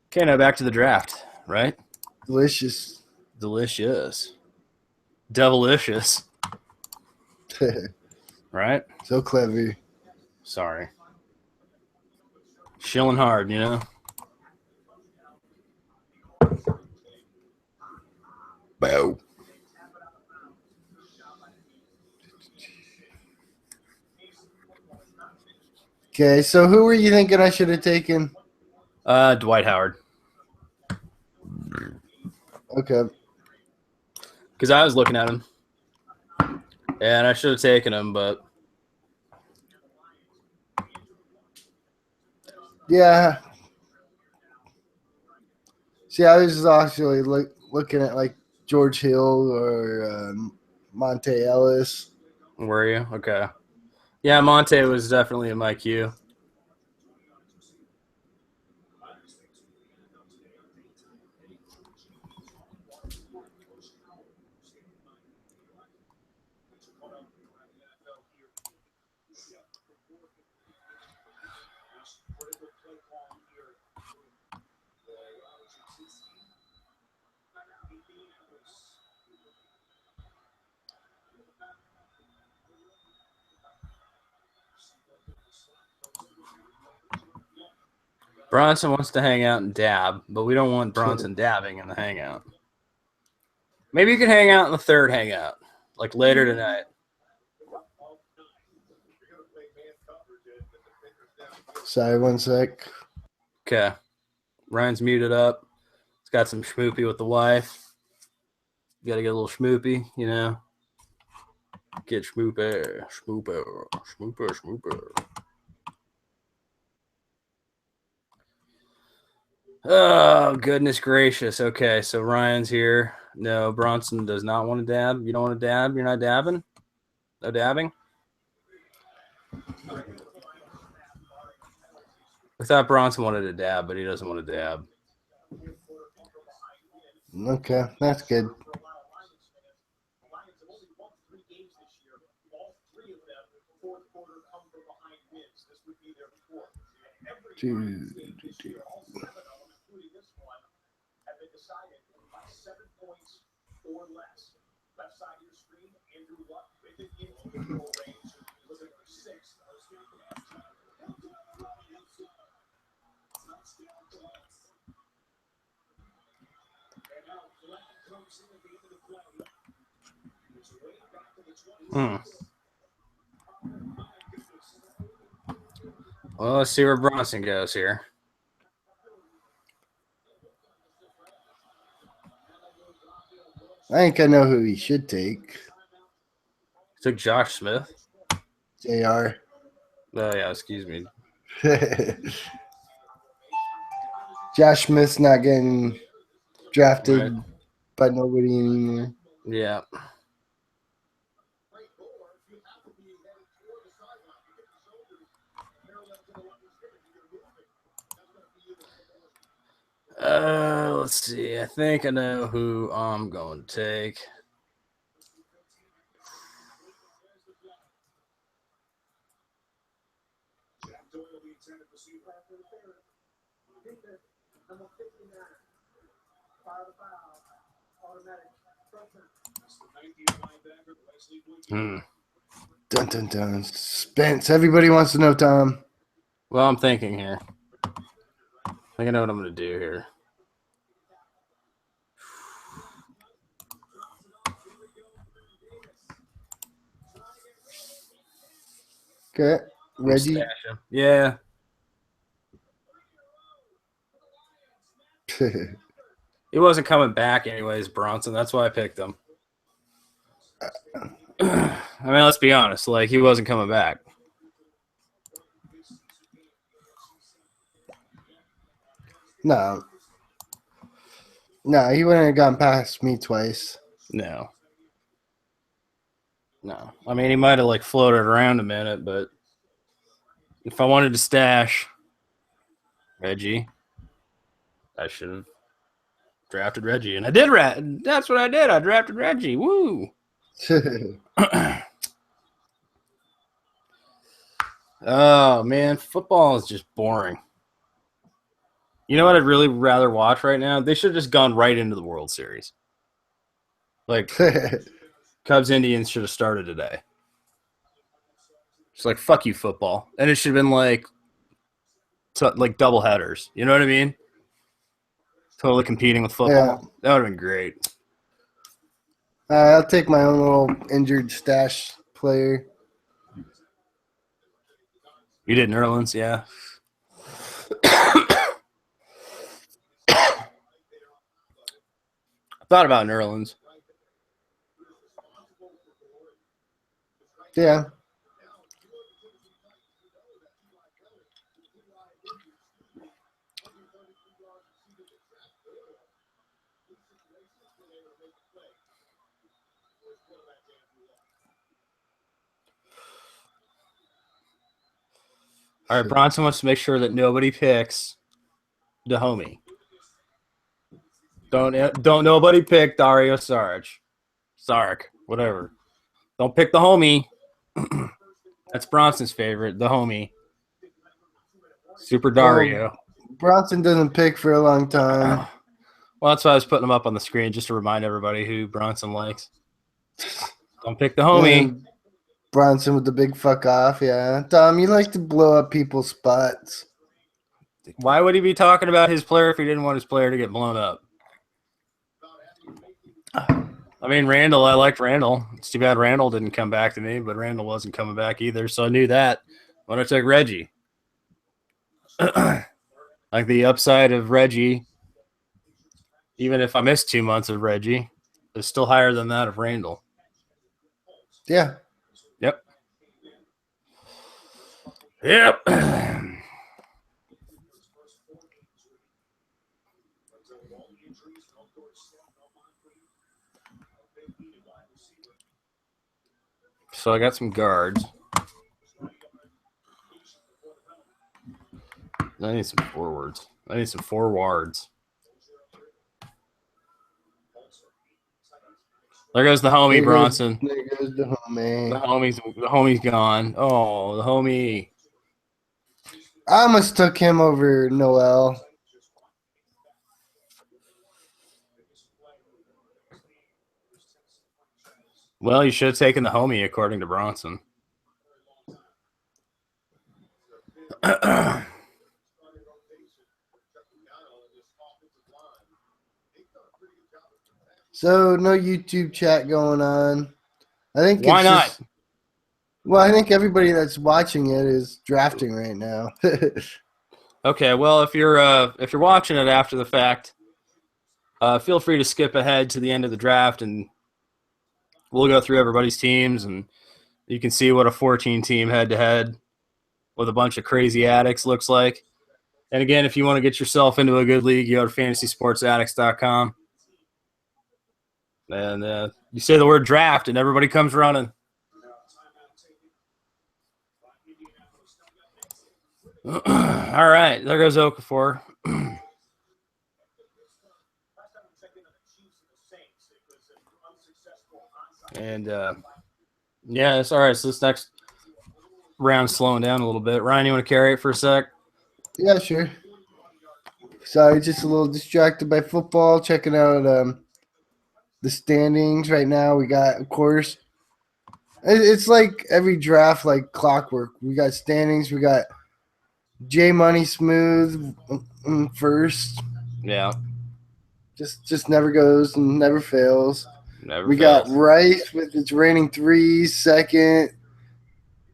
Okay, now back to the draft, right? Delicious. Delicious. Devilicious. Right? So clever. Sorry. Shilling hard, you know? Bow. Okay, so who were you thinking I should have taken? Dwight Howard. Okay. Because I was looking at him. And I should have taken him, but yeah. See, I was actually looking at like George Hill or Monte Ellis. were you? Okay. Yeah, Monte was definitely in my queue. Bronson wants to hang out and dab, but we don't want Bronson dabbing in the hangout. Maybe you can hang out in the third hangout, like later tonight. Sorry, one sec. Okay. Ryan's muted up. He's got some schmoopy with the wife. You got to get a little schmoopy, you know. Get schmooper, schmooper, schmooper, schmooper. Oh, goodness gracious. Okay, so Ryan's here. No, Bronson does not want to dab. You don't want to dab? You're not dabbing? No dabbing? I thought Bronson wanted to dab, but he doesn't want to dab. Okay, that's good. Well, let's see where Bronson goes here. I think I know who he should take. Took Josh Smith. JR. Oh, yeah, excuse me. Josh Smith's not getting drafted Right. by nobody anymore. Yeah. Let's see. I think I know who I'm going to take. Dun dun dun. Suspense. Everybody wants to know, Tom. Well, I'm thinking here. I think I know what I'm going to do here. Okay. Reggie. Stash him. Yeah. He wasn't coming back anyways, Bronson. That's why I picked him. I mean, let's be honest. Like, he wasn't coming back. No. No, he wouldn't have gone past me twice. No. I mean, he might have, like, floated around a minute, but if I wanted to stash Reggie, I should have drafted Reggie. And I did. That's what I did. I drafted Reggie. Woo. Oh, man. Football is just boring. You know what I'd really rather watch right now? They should have just gone right into the World Series. Like, Cubs Indians should have started today. It's like, fuck you, football. And it should have been like double headers. You know what I mean? Totally competing with football. Yeah. That would have been great. I'll take my own little injured stash player. You did Nerlens, yeah. I thought about Nerlens. Yeah. All right, Bronson wants to make sure that nobody picks the homie. Don't nobody pick Dario Saric, whatever. Don't pick the homie. That's Bronson's favorite, the homie. Super Dario. Well, Bronson doesn't pick for a long time. Well, that's why I was putting him up on the screen just to remind everybody who Bronson likes. Don't pick the homie. And Bronson with the big fuck off, yeah. Tom, you like to blow up people's spots. Why would he be talking about his player if he didn't want his player to get blown up? I mean, Randall, I liked Randall. It's too bad Randall didn't come back to me, but Randall wasn't coming back either, so I knew that when I took Reggie. Like the upside of Reggie, even if I missed 2 months of Reggie, is still higher than that of Randall. Yeah. Yep. So I got some guards. I need some forwards. I need some forwards. There goes the homie, Bronson. There goes the homie. The homie's gone. Oh, the homie. I almost took him over Noel. Well, you should have taken the homie, according to Bronson. So no YouTube chat going on. I think Why it's not? just. Well, I think everybody that's watching it is drafting right now. Okay, well, if you're watching it after the fact, feel free to skip ahead to the end of the draft, and we'll go through everybody's teams, and you can see what a 14 team head to head with a bunch of crazy addicts looks like. And again, if you want to get yourself into a good league, you go to fantasysportsaddicts.com. And you say the word draft, and everybody comes running. All right, there goes Okafor. And yeah, it's all right. So this next round's slowing down a little bit. Ryan, you want to carry it for a sec? Yeah, sure. Sorry, just a little distracted by football. Checking out the standings right now. We got, of course, it's like every draft, like clockwork. We got standings. We got J Money Smooth first. Yeah, Just never goes and never fails. never We got fails. Rice with its reigning threes, second.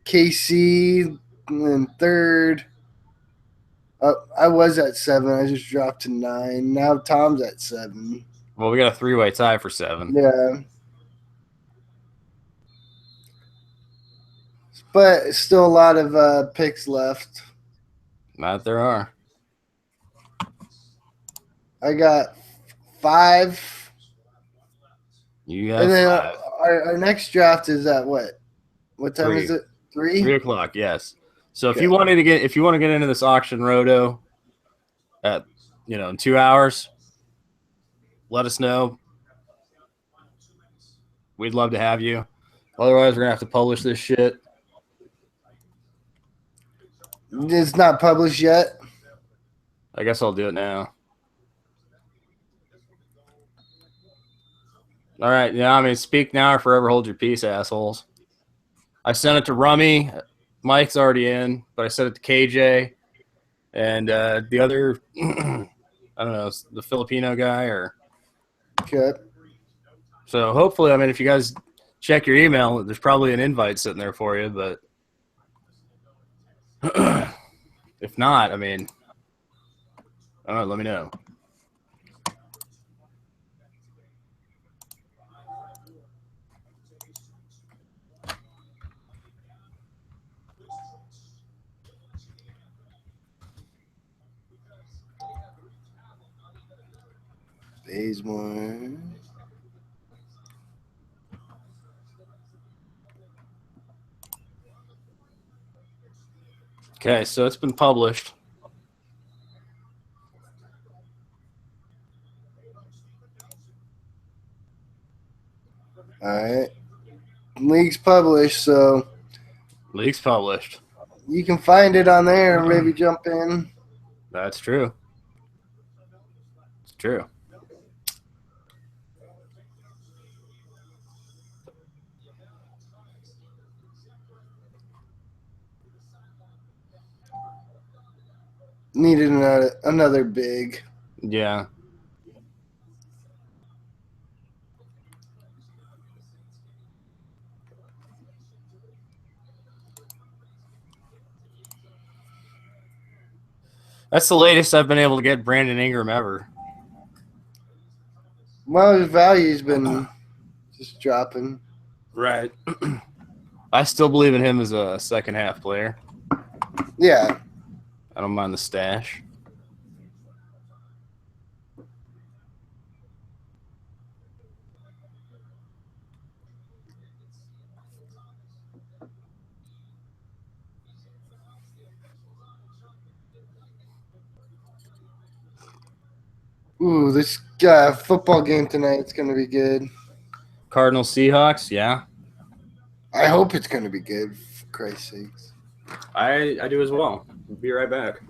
KC and third. I was at 7. I just dropped to 9. Now Tom's at 7. Well, we got a 3-way tie for 7. Yeah. But still a lot of picks left. Not there are. I got 5. You got And then 5. our next draft is at what? What time 3. is it? 3? 3 o'clock. Yes. So Okay. if you want to get into this auction roto at in 2 hours, let us know. We'd love to have you. Otherwise, we're gonna have to publish this shit. It's not published yet. I guess I'll do it now. All right. Yeah, I mean, speak now or forever hold your peace, assholes. I sent it to Rummy. Mike's already in, but I sent it to KJ and the other, I don't know, the Filipino guy. Okay. So hopefully, I mean, if you guys check your email, there's probably an invite sitting there for you. But if not, I mean, I don't know, let me know. Bazemore. Okay, so it's been published. All right. League's published, so League's published. you can find it on there and maybe jump in. That's true. It's true. Needed another big. Yeah. That's the latest I've been able to get Brandon Ingram ever. Well, his value's been just dropping. Right. I still believe in him as a second half player. Yeah. I don't mind the stash. Ooh, this football game tonight is going to be good. Cardinals Seahawks, yeah. I hope it's going to be good, for Christ's sakes. I do as well. We'll be right back.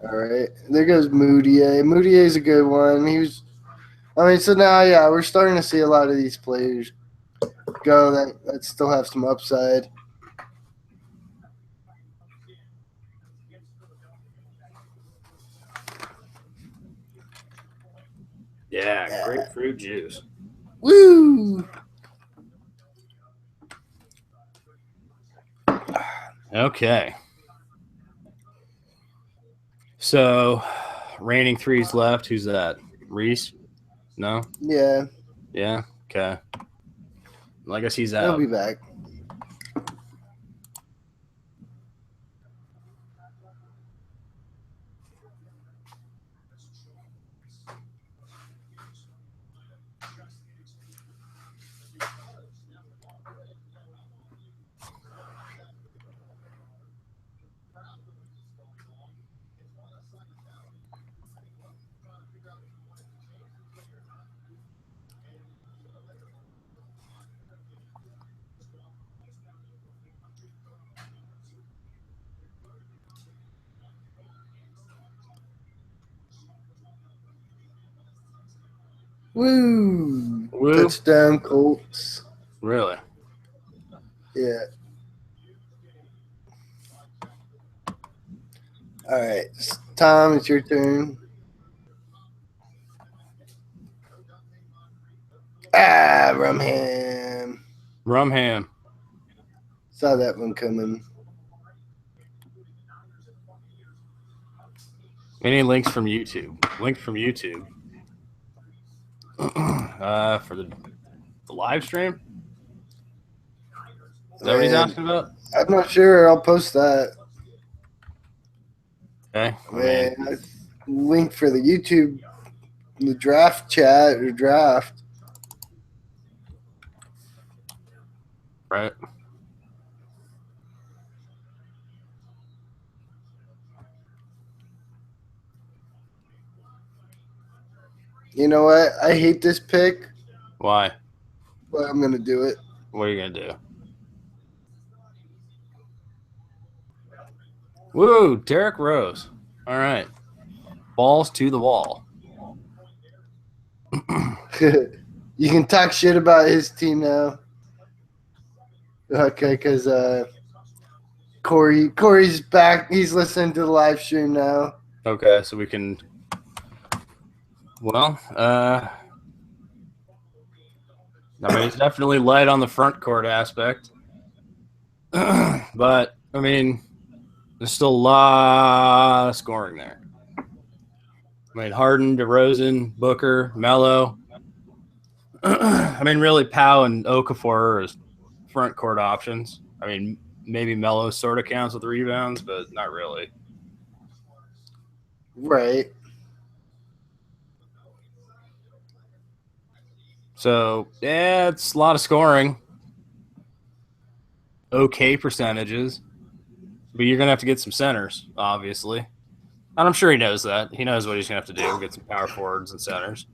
All right. There goes Moutier. Moutier's a good one. So now, yeah, we're starting to see a lot of these players go that still have some upside. Yeah, grapefruit juice. Woo! Okay. So, reigning threes left. Who's that? Reese? No? Yeah, Yeah? Okay. Well, I guess he's he'll out. be back. Woo! Woo? Touchdown, Colts. Really? Yeah. All right, Tom, it's your turn. Rumham. Rumham. Saw that one coming. Any links from YouTube? Link from YouTube. For the live stream? Is that what he's asking about? I'm not sure. I'll post that. Okay. Man, link for the YouTube, the draft chat or draft. Right. You know what? I hate this pick, Why? but I'm gonna do it. What are you gonna do? Woo, Derek Rose. All right. Balls to the wall. You can talk shit about his team now. Okay, because Corey's back. He's listening to the live stream now. Okay, so we can. Well, I mean, it's definitely light on the front court aspect, but I mean, there's still a lot of scoring there. I mean, Harden, DeRozan, Booker, Melo. I mean, really, Powell and Okafor are front court options. I mean, maybe Melo sort of counts with rebounds, but not really. Right. So, yeah, it's a lot of scoring. Okay percentages. But you're going to have to get some centers, obviously. And I'm sure he knows that. He knows what he's going to have to do, get some power forwards and centers.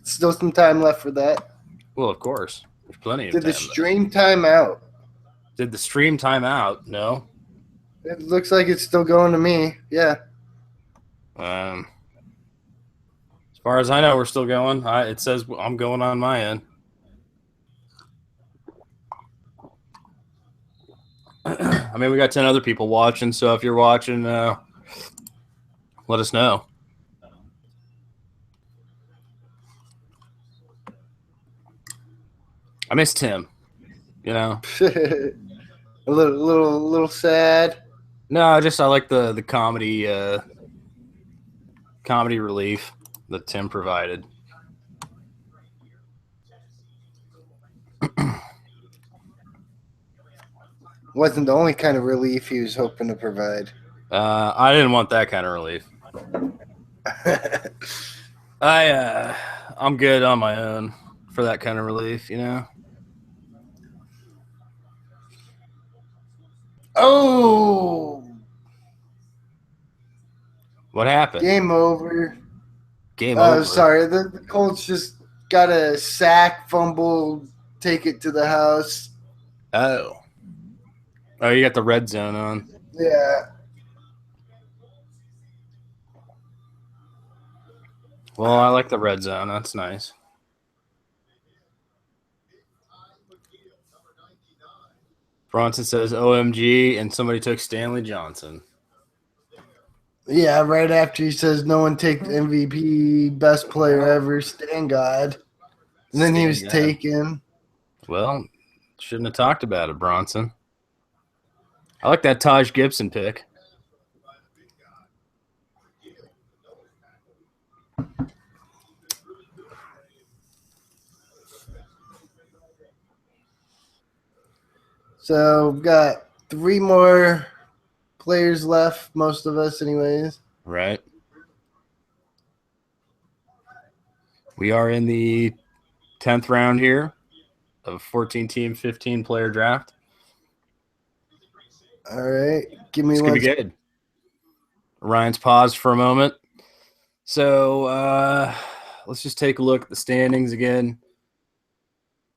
Still some time left for that. Well, of course. There's plenty of Did time. the stream time out? Did the stream time out? No. It looks like it's still going to me. Yeah. As far as I know, we're still going. It says I'm going on my end. I mean, we got 10 other people watching, so if you're watching, let us know. I miss Tim, you know. A little sad. No, I like the comedy relief that Tim provided. Wasn't the only kind of relief he was hoping to provide. I didn't want that kind of relief. I'm good on my own for that kind of relief, you know. Oh, What happened? game over. Game over. Sorry, the Colts just got a sack, fumble, take it to the house. Oh, you got the red zone on. Yeah. Well, I like the red zone. That's nice. Bronson says OMG, and somebody took Stanley Johnson. Yeah, right after he says no one take MVP, best player ever, Stan God. And then he was taken. Well, shouldn't have talked about it, Bronson. I like that Taj Gibson pick. So we've got 3 more players left, most of us anyways. Right. We are in the 10th round here of a 14-team, 15-player draft. All right. Give me It's going to one. be good. Ryan's paused for a moment. So let's just take a look at the standings again.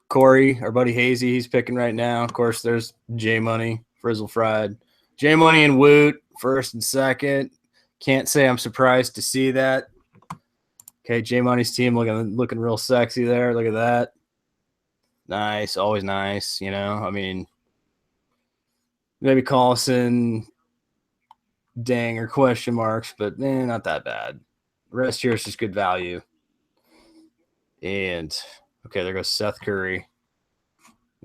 Corey, our buddy Hazy, he's picking right now. Of course, there's J Money, Frizzle Fried. J Money and Woot, first and second. Can't say I'm surprised to see that. Okay, J Money's team looking real sexy there. Look at that. Nice, always nice, you know. I mean, maybe Collison, dang, or question marks, but not that bad. The rest here is just good value. And okay, there goes Seth Curry.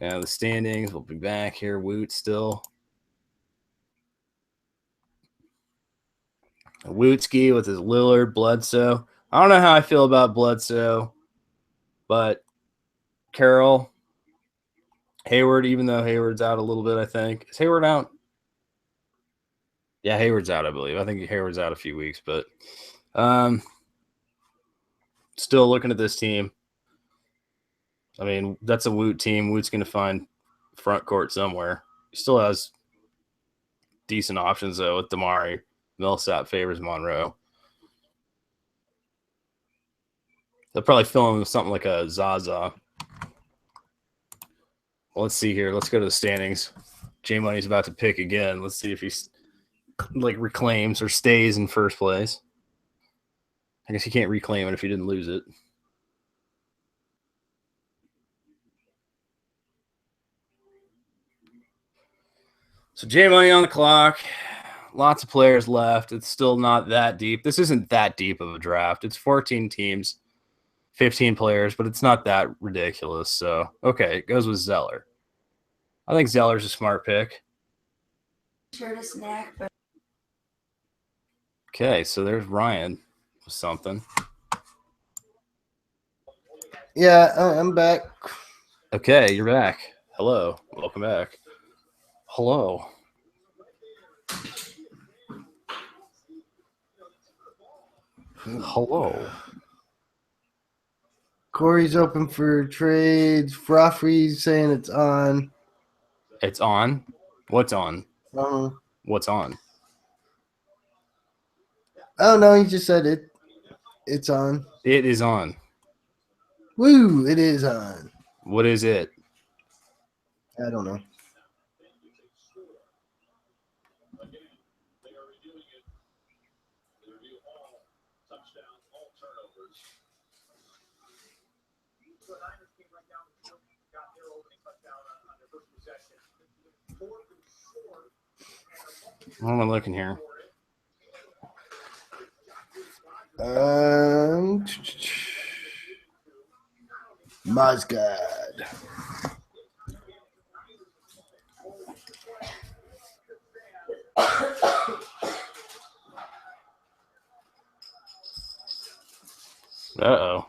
Now the standings, we'll be back here. Woot still. Wootski with his Lillard, Bledsoe. I don't know how I feel about Bledsoe, but Carroll, Hayward, even though Hayward's out a little bit, I think. Is Hayward out? Yeah, Hayward's out, I believe. I think Hayward's out a few weeks, but still looking at this team. I mean, that's a Woot team. Woot's going to find front court somewhere. He still has decent options, though, with Damari. Millsap favors Monroe. They'll probably fill him with something like a Zaza. Well, let's see here. Let's go to the standings. J Money's about to pick again. Let's see if he's reclaims or stays in first place. I guess he can't reclaim it if he didn't lose it. So J Money on the clock. Lots of players left. It's still not that deep. This isn't that deep of a draft. It's 14 teams, 15 players, but it's not that ridiculous. So, okay, it goes with Zeller. I think Zeller's a smart pick. Sure to snack, but Okay, so there's Ryan with something. Yeah, I'm back. Okay, you're back. Hello. Welcome back. Hello. Hello. Corey's open for trades. Froffy's saying it's on. It's on? What's on? What's on? Oh no, he just said it. It's on. It is on. Woo! It is on. What is it? I don't know. What am I looking here? Mozgad. Uh-oh.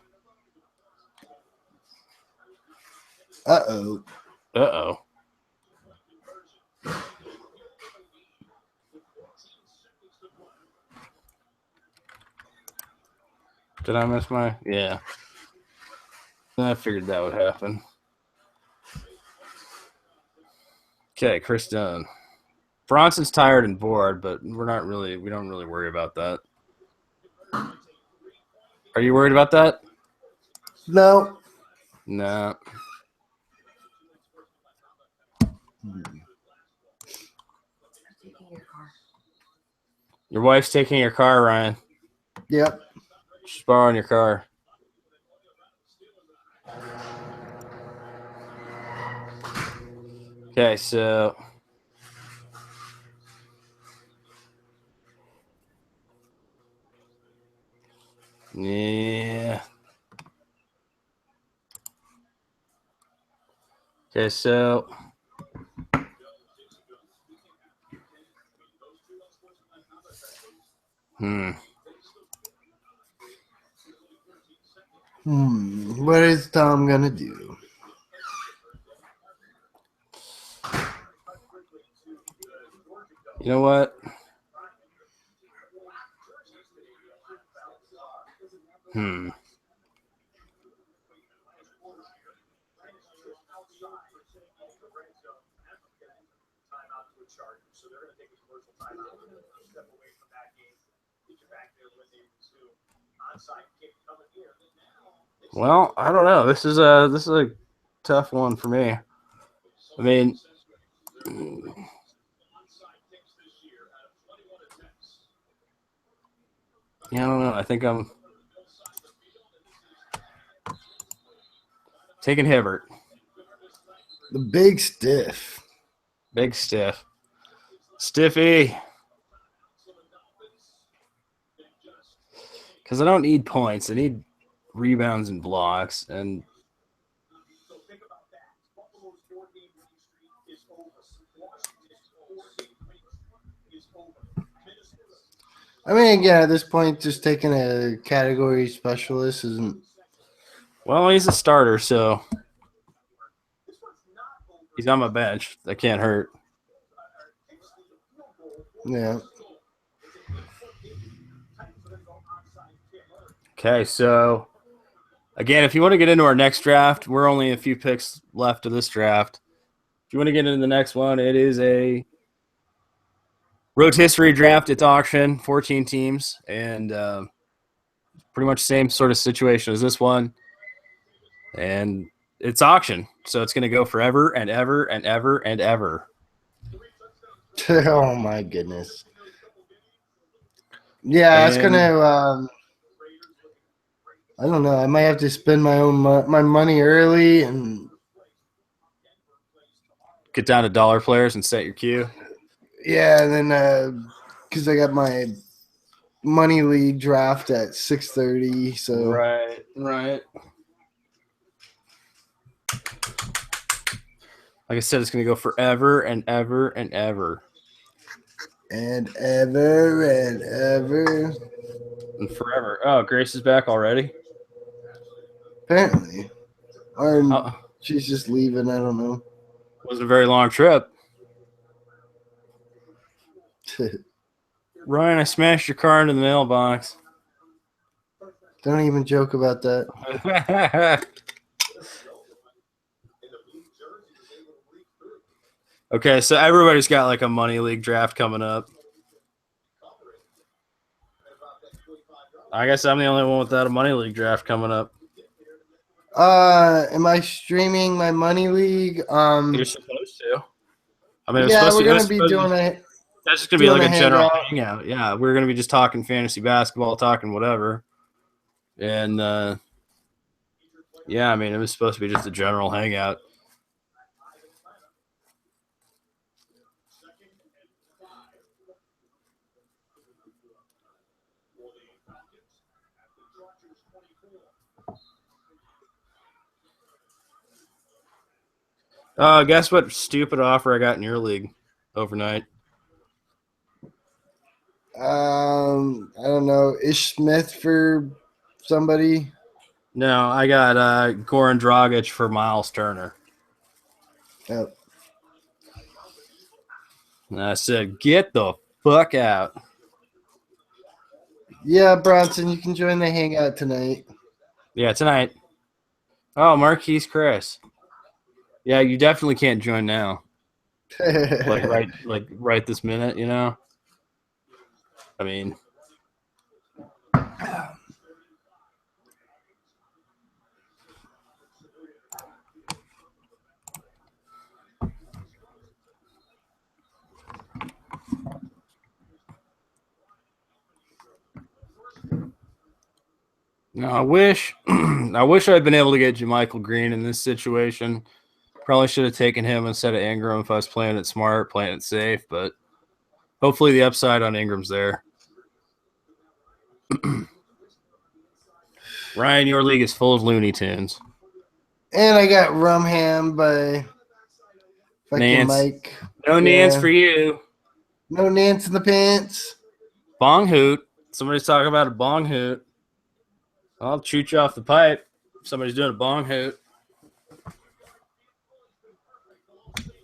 Uh-oh. Uh-oh. Did I miss my? Yeah. I figured that would happen. Okay, Chris Dunn. Bronson's tired and bored, but we don't really worry about that. Are you worried about that? No. No. taking your car. Your wife's taking your car, Ryan. Yep. She's borrowing your car. Okay, so yeah. Okay, so what is Tom gonna do? you know what? Well, I don't know. This is a tough one for me. I mean, yeah, I don't know. I think I'm taking Hibbert. The big stiff. Big stiff. Stiffy. Because I don't need points. I need rebounds and blocks. And I mean, again, at this point, just taking a category specialist isn't. well, he's a starter, so he's on my bench. That can't hurt. Yeah. Okay, so again, if you want to get into our next draft, we're only a few picks left of this draft. If you want to get into the next one, it is a rotisserie draft. It's auction, 14 teams, and pretty much same sort of situation as this one. And it's auction, so it's going to go forever and ever and ever and ever. Oh my goodness. Yeah, it's gonna. I don't know. I might have to spend my own my money early and get down to dollar players and set your queue. Yeah, and then because I got my money league draft at 6:30, so Right. Like I said, it's going to go forever and ever and ever. And ever and ever. And forever. Oh, Grace is back already? Apparently. Or she's just leaving, I don't know. Wasn't a very long trip. Ryan, I smashed your car into the mailbox. Don't even joke about that. Okay, so everybody's got like a money league draft coming up. I guess I'm the only one without a money league draft coming up. Am I streaming my money league? You're supposed to. I mean, yeah, we're gonna be doing it. That's just gonna be like a general hangout. Yeah, we're gonna be just talking fantasy basketball, talking whatever. And yeah, I mean, it was supposed to be just a general hangout. Guess what stupid offer I got in your league overnight? I don't know. Ish Smith for somebody. No, I got Goran Dragic for Miles Turner. Yep. And I said, get the fuck out. Yeah, Bronson, you can join the hangout tonight. Yeah, tonight. Oh, Marquise Chris. Yeah, you definitely can't join now. right this minute, you know? I mean, no, I wish I'd been able to get Jermichael Green in this situation. Probably should have taken him instead of Ingram if I was playing it smart, playing it safe, but hopefully the upside on Ingram's there. Ryan, your league is full of Looney Tunes. And I got Rumham by Fucking Nance. Mike. No Nance for you. No Nance in the pants. Bong hoot. Somebody's talking about a bong hoot. I'll shoot you off the pipe. Somebody's doing a bong hoot.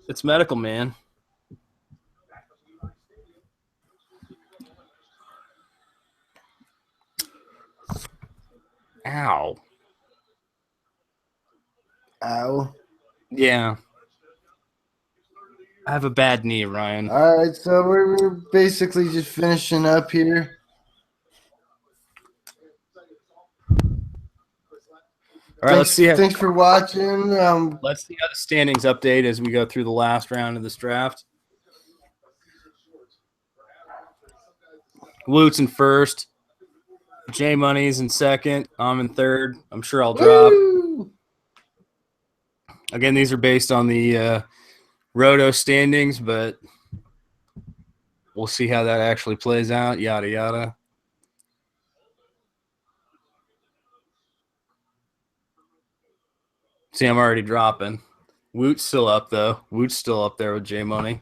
It's medical, man. Ow. Ow. Yeah. I have a bad knee, Ryan. All right, so we're basically just finishing up here. All right, let's see. Thanks for watching. Let's see how the standings update as we go through the last round of this draft. Woot's in first. J Money's in second. I'm in third. I'm sure I'll drop. Woo! Again, these are based on the Roto standings, but we'll see how that actually plays out. Yada, yada. See, I'm already dropping. Woot's still up, though. Woot's still up there with J Money.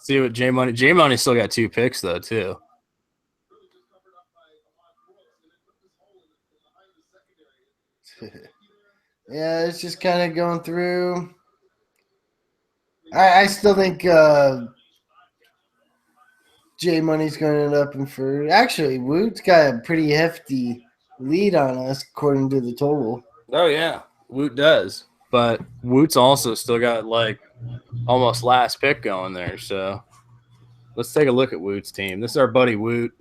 See what J Money. J Money still got 2 picks, though, too. Yeah, it's just kind of going through. I still think J Money's going to end up in first. Actually, Woot's got a pretty hefty lead on us according to the total. Oh, yeah. Woot does. But Woot's also still got, like, almost last pick going there. So let's take a look at Woot's team. This is our buddy Woot.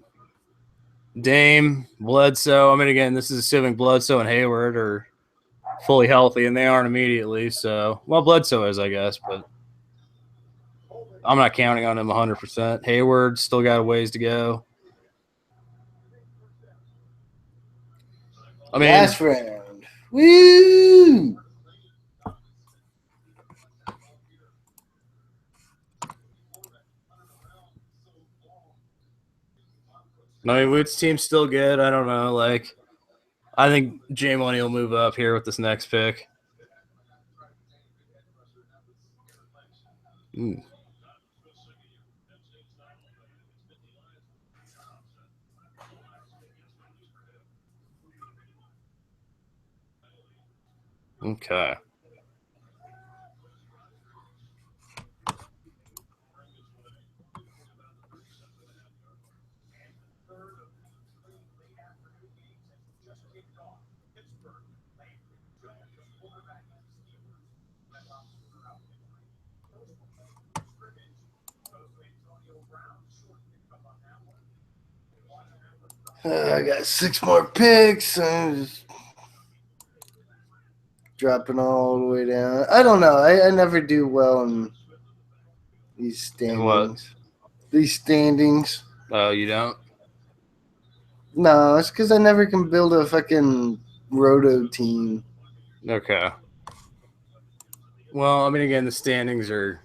Dame, Bledsoe. I mean, again, this is assuming Bledsoe and Hayward are fully healthy, and they aren't immediately. So, well, Bledsoe is, I guess, but I'm not counting on him 100%. Hayward still got a ways to go. I mean, last round. Woo! Woot's team's still good. I don't know. Like, I think J Money will move up here with this next pick. Ooh. Okay. I got 6 more picks. I'm just dropping all the way down. I don't know. I never do well in these standings. What? These standings. Oh, you don't? No, it's because I never can build a fucking Roto team. Okay. Well, I mean, again, the standings they're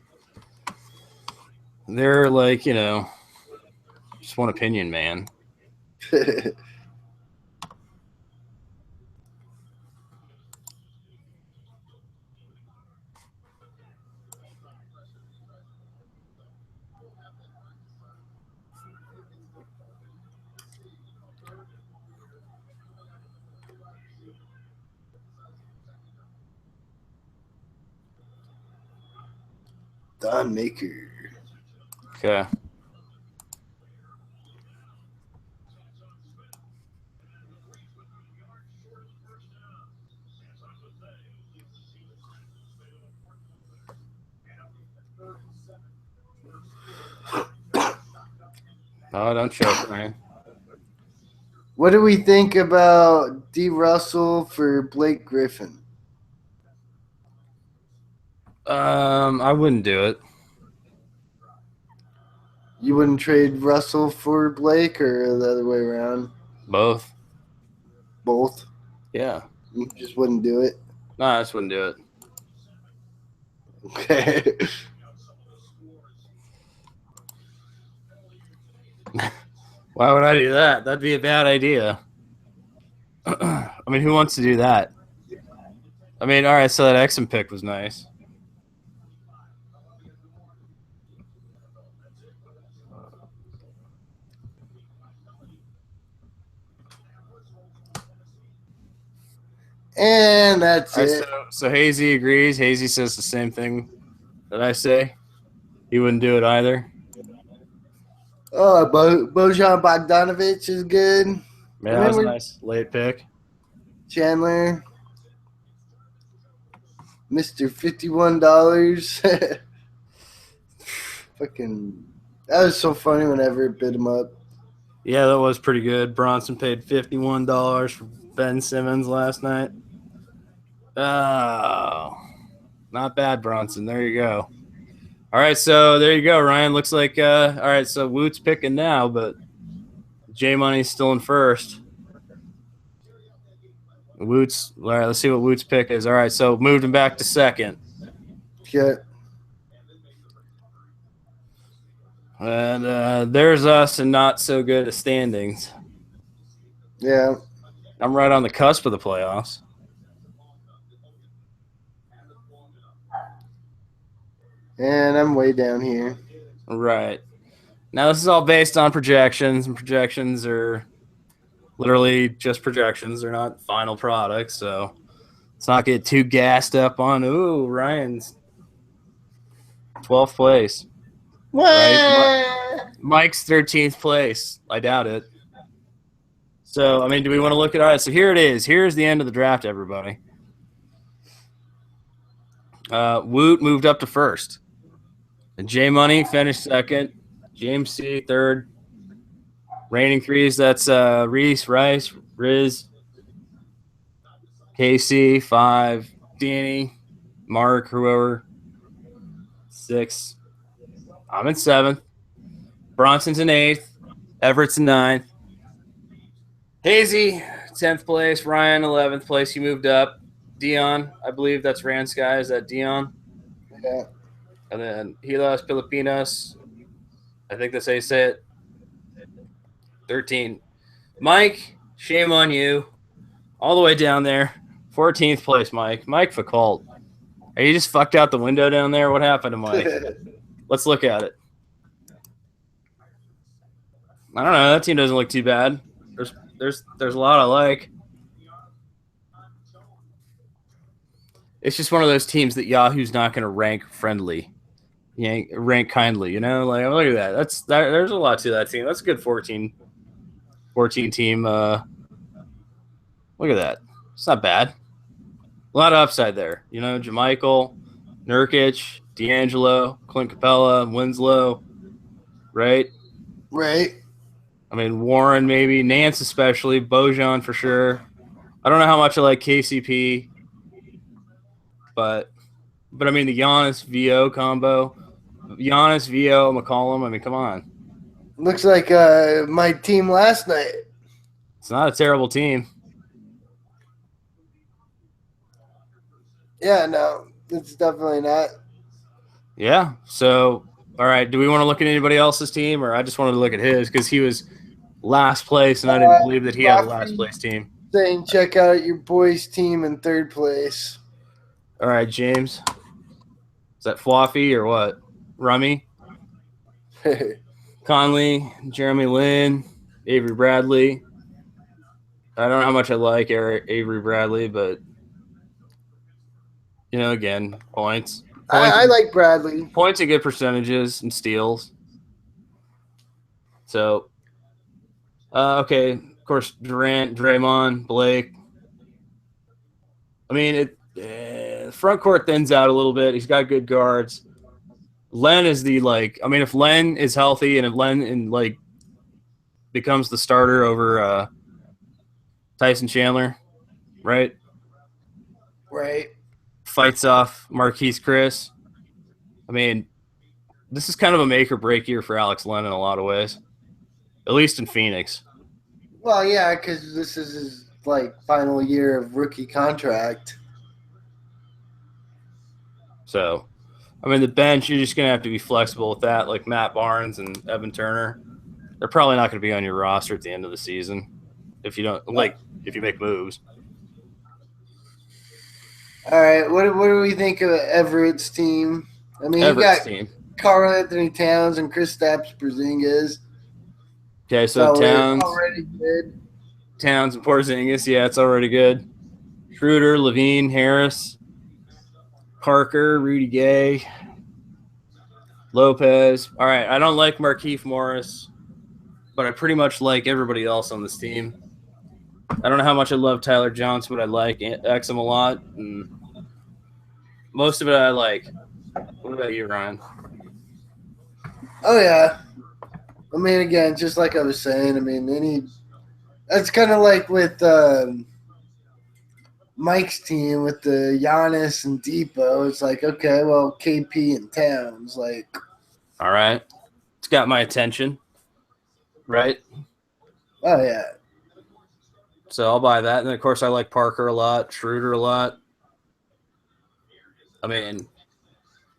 like, just one opinion, man. Don Maker. Okay. Oh, don't choke, man. What do we think about D. Russell for Blake Griffin? I wouldn't do it. You wouldn't trade Russell for Blake or the other way around? Both. Both? Yeah. You just wouldn't do it? No, I just wouldn't do it. Okay. Why would I do that? That'd be a bad idea. I mean, who wants to do that? I mean, all right, so that Exum pick was nice. And that's All right, it. so Hazy agrees. Hazy says the same thing that I say. He wouldn't do it either. Oh, Bojan Bogdanovic is good. Yeah, I that was a mean, nice late pick. Chandler, Mr. $51. Fucking, that was so funny whenever it bid him up. Yeah, that was pretty good. Bronson paid $51 for Ben Simmons last night. Oh, not bad, Bronson. There you go. All right, so there you go, Ryan. Looks like all right, so Woot's picking now, but J Money's still in first. Woot's all right, let's see what Woot's pick is. All right, so moved him back to second. Yeah. And there's us and not so good at standings. Yeah. I'm right on the cusp of the playoffs. And I'm way down here. Right. Now, this is all based on projections, and projections are literally just projections. They're not final products, so let's not get too gassed up on, ooh, Ryan's 12th place. Right? Mike's 13th place. I doubt it. So, I mean, do we want to look at – all right, so here it is. Here's the end of the draft, everybody. Woot moved up to first. And J Money finished second. James C. third. Reigning threes, that's Reese, Rice, Riz, KC, 5, Danny, Mark, whoever, 6. I'm in 7th. Bronson's in 8th. Everett's in 9th. Hazy, 10th place. Ryan, 11th place. He moved up. Dion, I believe that's Rand's guy. Is that Dion? Yeah. And then Hilas Filipinos. I think that's how you say it. 13. Mike, shame on you. All the way down there. 14th place, Mike. Mike Foucault. Are you just fucked out the window down there? What happened to Mike? Let's look at it. I don't know. That team doesn't look too bad. There's a lot I like. It's just one of those teams that Yahoo's not going to rank friendly. Rank kindly, you know? Like, look at that. There's a lot to that team. That's a good 14 team. Look at that. It's not bad. A lot of upside there. You know, Jamichael, Nurkic, D'Angelo, Clint Capella, Winslow, right? Right. I mean, Warren maybe, Nance especially, Bojan for sure. I don't know how much I like KCP, but I mean the Giannis VO combo, Giannis VO McCollum. I mean, come on. Looks like my team last night. It's not a terrible team. Yeah, no, it's definitely not. Yeah. So, all right. Do we want to look at anybody else's team, or I just wanted to look at his because he was last place, and I didn't believe that he had a last place team. Saying check out your boys' team in third place. All right, James. Is that Fluffy or what? Rummy, Conley, Jeremy Lin, Avery Bradley. I don't know how much I like Avery Bradley, but you know, again, points. I like Bradley. Points and good percentages and steals. So, okay, of course, Durant, Draymond, Blake. I mean, front court thins out a little bit. He's got good guards. Len is if Len is healthy and if Len becomes the starter over Tyson Chandler, right? Right. Fights off Marquise Chris. I mean, this is kind of a make or break year for Alex Len in a lot of ways, at least in Phoenix. Well, yeah, because this is his final year of rookie contract. So, I mean, the bench, you're just going to have to be flexible with that, like Matt Barnes and Evan Turner. They're probably not going to be on your roster at the end of the season if you don't if you make moves. All right, what do we think of Everett's team? I mean, Everett's you got team. Karl Anthony Towns and Kristaps Porzingis. Okay, so Towns, already good. Towns and Porzingis, yeah, it's already good. Schroeder, Levine, Harris, Parker, Rudy Gay, Lopez. All right, I don't like Markieff Morris, but I pretty much like everybody else on this team. I don't know how much I love Tyler Johnson, but I like Exum a lot, and most of it I like. What about you, Ryan? Oh yeah. I mean, again, just like I was saying, I mean, that's kind of like with Mike's team with the Giannis and Depot. It's like, okay, well, KP and Towns, like, All right, it's got my attention, right? oh yeah. So I'll buy that. And then, of course, I like Parker a lot, Schroeder a lot. I mean,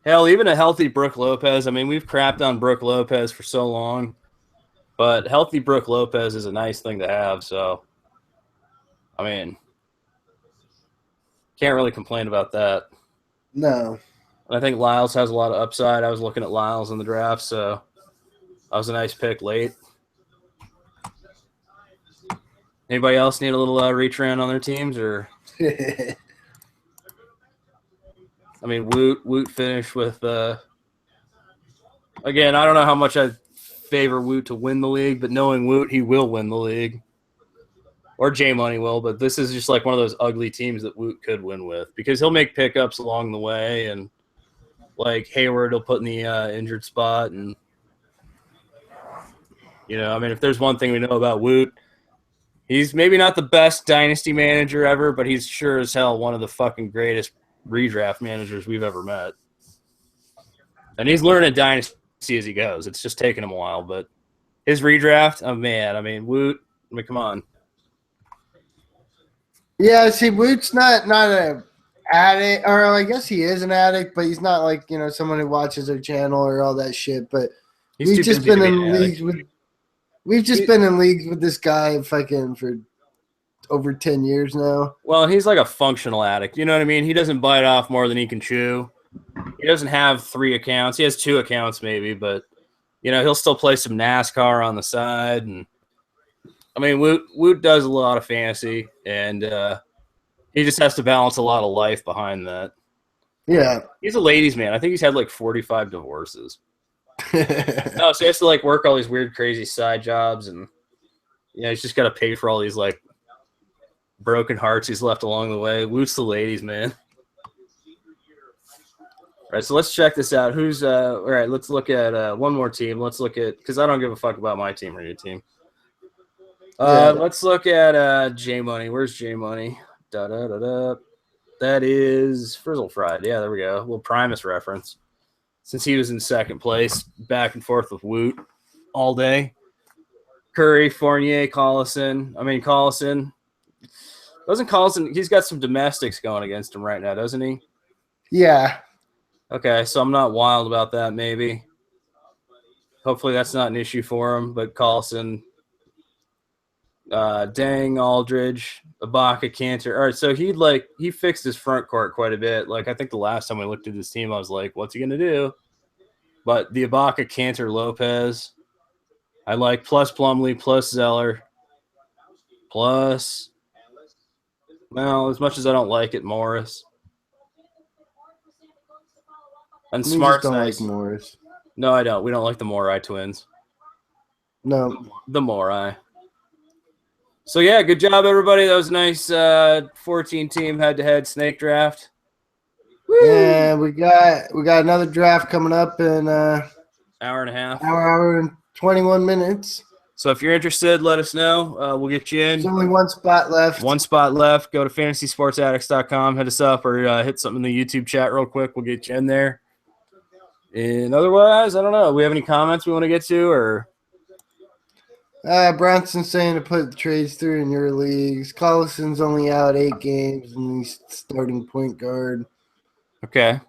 hell, even a healthy Brooke Lopez. I mean, we've crapped on Brooke Lopez for so long, but healthy Brooke Lopez is a nice thing to have. So, I mean, can't really complain about that. No. And I think Lyles has a lot of upside. I was looking at Lyles in the draft, so that was a nice pick late. Anybody else need a little reach around on their teams, or? I mean, Woot finished with. Again, I don't know how much I favor Woot to win the league, but knowing Woot, he will win the league, or J Money will. But this is just like one of those ugly teams that Woot could win with because he'll make pickups along the way, and like Hayward will put in the injured spot, and I mean, if there's one thing we know about Woot. He's maybe not the best dynasty manager ever, but he's sure as hell one of the fucking greatest redraft managers we've ever met. And he's learning dynasty as he goes. It's just taking him a while, but his redraft, oh man, I mean, Woot, I mean, come on. Yeah, see, Woot's not a addict, or I guess he is an addict, but he's not like, someone who watches their channel or all that shit. But we've just been in leagues with been in leagues with this guy fucking for over 10 years now. Well, he's like a functional addict. You know what I mean? He doesn't bite off more than he can chew. He doesn't have 3 accounts. He has 2 accounts maybe, but he'll still play some NASCAR on the side. And I mean, Woot does a lot of fantasy, and he just has to balance a lot of life behind that. Yeah. He's a ladies' man. I think he's had like 45 divorces. No, so he has to like work all these weird, crazy side jobs, and he's just got to pay for all these like broken hearts he's left along the way. Woot's the ladies' man. All right, so let's check this out. Who's all right? Let's look at one more team. Let's look at because I don't give a fuck about my team or your team. Let's look at J Money. Where's J Money? That is Frizzle Fried. Yeah, there we go. A little Primus reference. Since he was in second place, back and forth with Woot all day. Curry, Fournier, Collison. I mean, Collison. He's got some domestics going against him right now, doesn't he? Yeah. Okay, so I'm not wild about that, maybe. Hopefully that's not an issue for him, but Collison, Dang, Aldridge, Ibaka, Cantor. All right, so he fixed his front court quite a bit. Like, I think the last time we looked at this team, I was like, what's he going to do? But the Ibaka, Cantor, Lopez, I like plus Plumlee, plus Zeller, plus, well, as much as I don't like it, Morris. And Smart's don't nice. like Morris. No, I don't. We don't like the Morai twins. No. The Morai. So, yeah, good job, everybody. That was a nice 14-team head-to-head snake draft. Woo! And we got another draft coming up in hour and a half. Hour and 21 minutes. So if you're interested, let us know. We'll get you in. There's only one spot left. One spot left. Go to fantasysportsaddicts.com. Hit us up or hit something in the YouTube chat real quick. We'll get you in there. And otherwise, I don't know. We have any comments we want to get to, or Bronson's saying to put the trades through in your leagues. Collison's only out 8 games and he's starting point guard. Okay.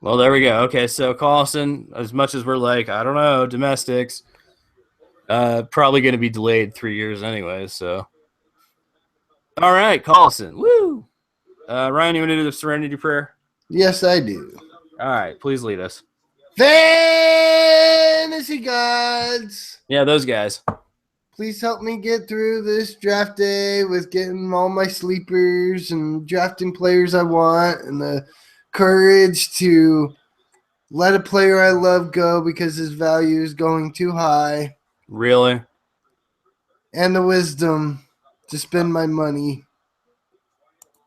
Well, there we go. Okay, so Collison, as much as we're like, I don't know, domestics, probably going to be delayed 3 years anyway. So, all right, Collison. Woo! Ryan, you want to do the Serenity Prayer? Yes, I do. All right, please lead us. Fantasy gods. Yeah, those guys. please help me get through this draft day with getting all my sleepers and drafting players I want and the courage to let a player I love go because his value is going too high. Really? And the wisdom to spend my money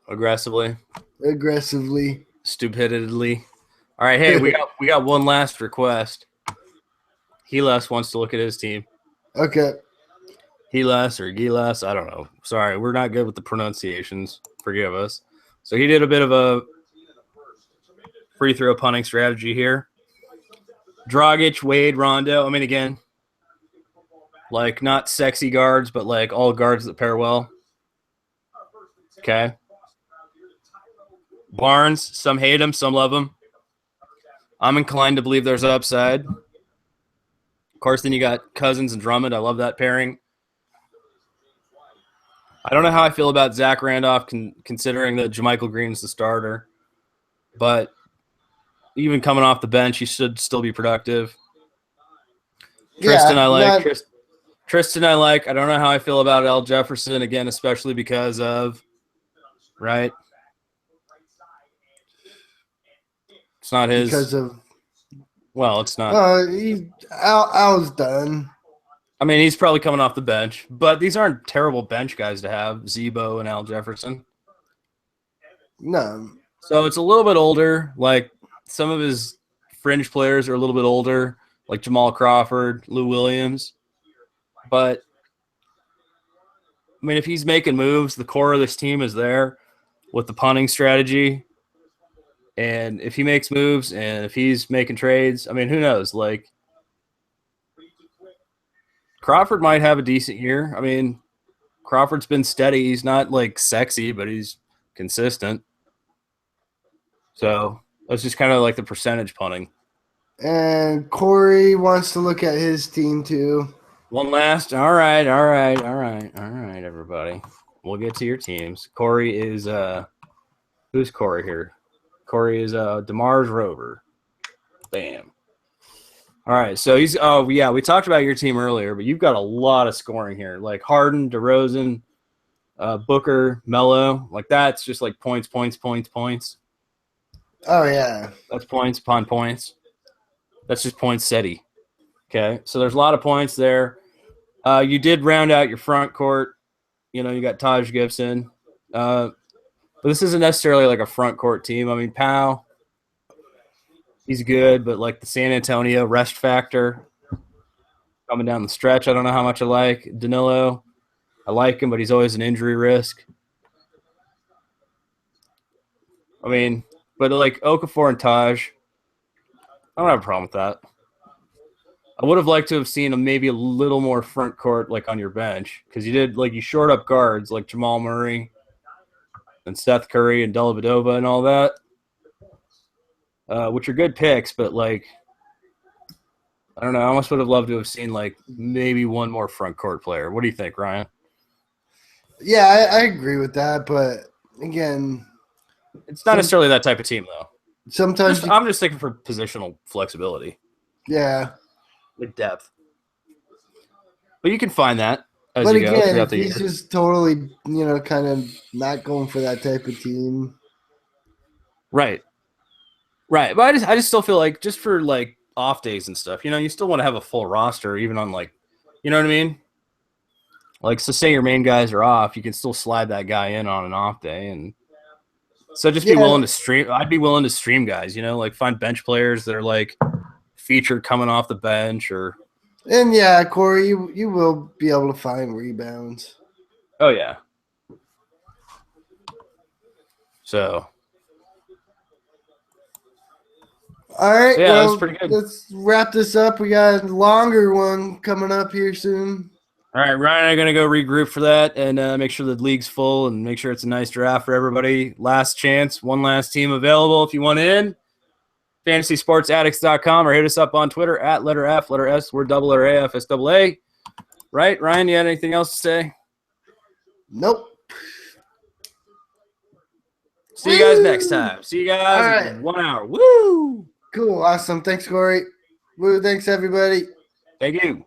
Aggressively? aggressively. Stupidly? All right, hey, we got one last request. Helas wants to look at his team. Okay. Helas or Gilas, I don't know. Sorry, we're not good with the pronunciations. Forgive us. So he did a bit of a free throw punting strategy here. Dragic, Wade, Rondo. I mean, again, like not sexy guards, but like all guards that pair well. Okay. Barnes, some hate him, some love him. I'm inclined to believe there's upside. Of course, then you got Cousins and Drummond. I love that pairing. I don't know how I feel about Zach Randolph, considering that JaMychal Green's the starter. But even coming off the bench, he should still be productive. Tristan, I like. Tristan, I like. I don't know how I feel about L. Jefferson, again, especially because of, right? It's not his. Because of. Well, it's not. Al's done. I mean, he's probably coming off the bench, but these aren't terrible bench guys to have, Zebo and Al Jefferson. No. So it's a little bit older. Like some of his fringe players are a little bit older, like Jamal Crawford, Lou Williams. But, I mean, if he's making moves, the core of this team is there with the punting strategy. And if he makes moves and if he's making trades, I mean, who knows? Like, Crawford might have a decent year. I mean, Crawford's been steady. He's not, like, sexy, but he's consistent. So that's just kind of like the percentage punting. And Corey wants to look at his team, too. One last. All right, everybody. We'll get to your teams. Corey is who's Corey here? Corey is DeMar's Rover. Bam. All right, so he's we talked about your team earlier, but you've got a lot of scoring here. Like Harden, DeRozan, Booker, Melo. Like that's just like points. Oh yeah. That's points upon points. That's just points steady. Okay, so there's a lot of points there. You did round out your front court. You know, you got Taj Gibson. But this isn't necessarily like a front court team. I mean, Powell, he's good, but like the San Antonio rest factor coming down the stretch, I don't know how much I like. Danilo, I like him, but he's always an injury risk. I mean, but like Okafor and Taj, I don't have a problem with that. I would have liked to have seen maybe a little more front court like on your bench because you shored up guards like Jamal Murray and Seth Curry and Dellavedova and all that, which are good picks, but like I don't know. I almost would have loved to have seen like maybe one more front court player. What do you think, Ryan? Yeah, I agree with that, but again, it's not necessarily that type of team though. Sometimes I'm just thinking for positional flexibility. Yeah. With depth. But you can find that as but you go again, throughout the year. He's just totally, kind of not going for that type of team. Right. But I just still feel like just for like off days and stuff, you still want to have a full roster even on like, you know what I mean? Like, so say your main guys are off, you can still slide that guy in on an off day. And so just be willing to stream. I'd be willing to stream guys, like find bench players that are like featured coming off the bench or. And yeah, Corey, you will be able to find rebounds. Oh yeah. So. All right. So yeah, that's pretty good. Let's wrap this up. We got a longer one coming up here soon. All right, Ryan and I are going to go regroup for that and make sure the league's full and make sure it's a nice draft for everybody. Last chance, one last team available if you want in. FantasySportsAddicts.com or hit us up on Twitter at letter F, letter S, we're double letter A, FSAA. Right, Ryan, you had anything else to say? Nope. See you guys next time. See you guys in 1 hour. Woo! Cool. Awesome. Thanks, Corey. Woo. Thanks, everybody. Thank you.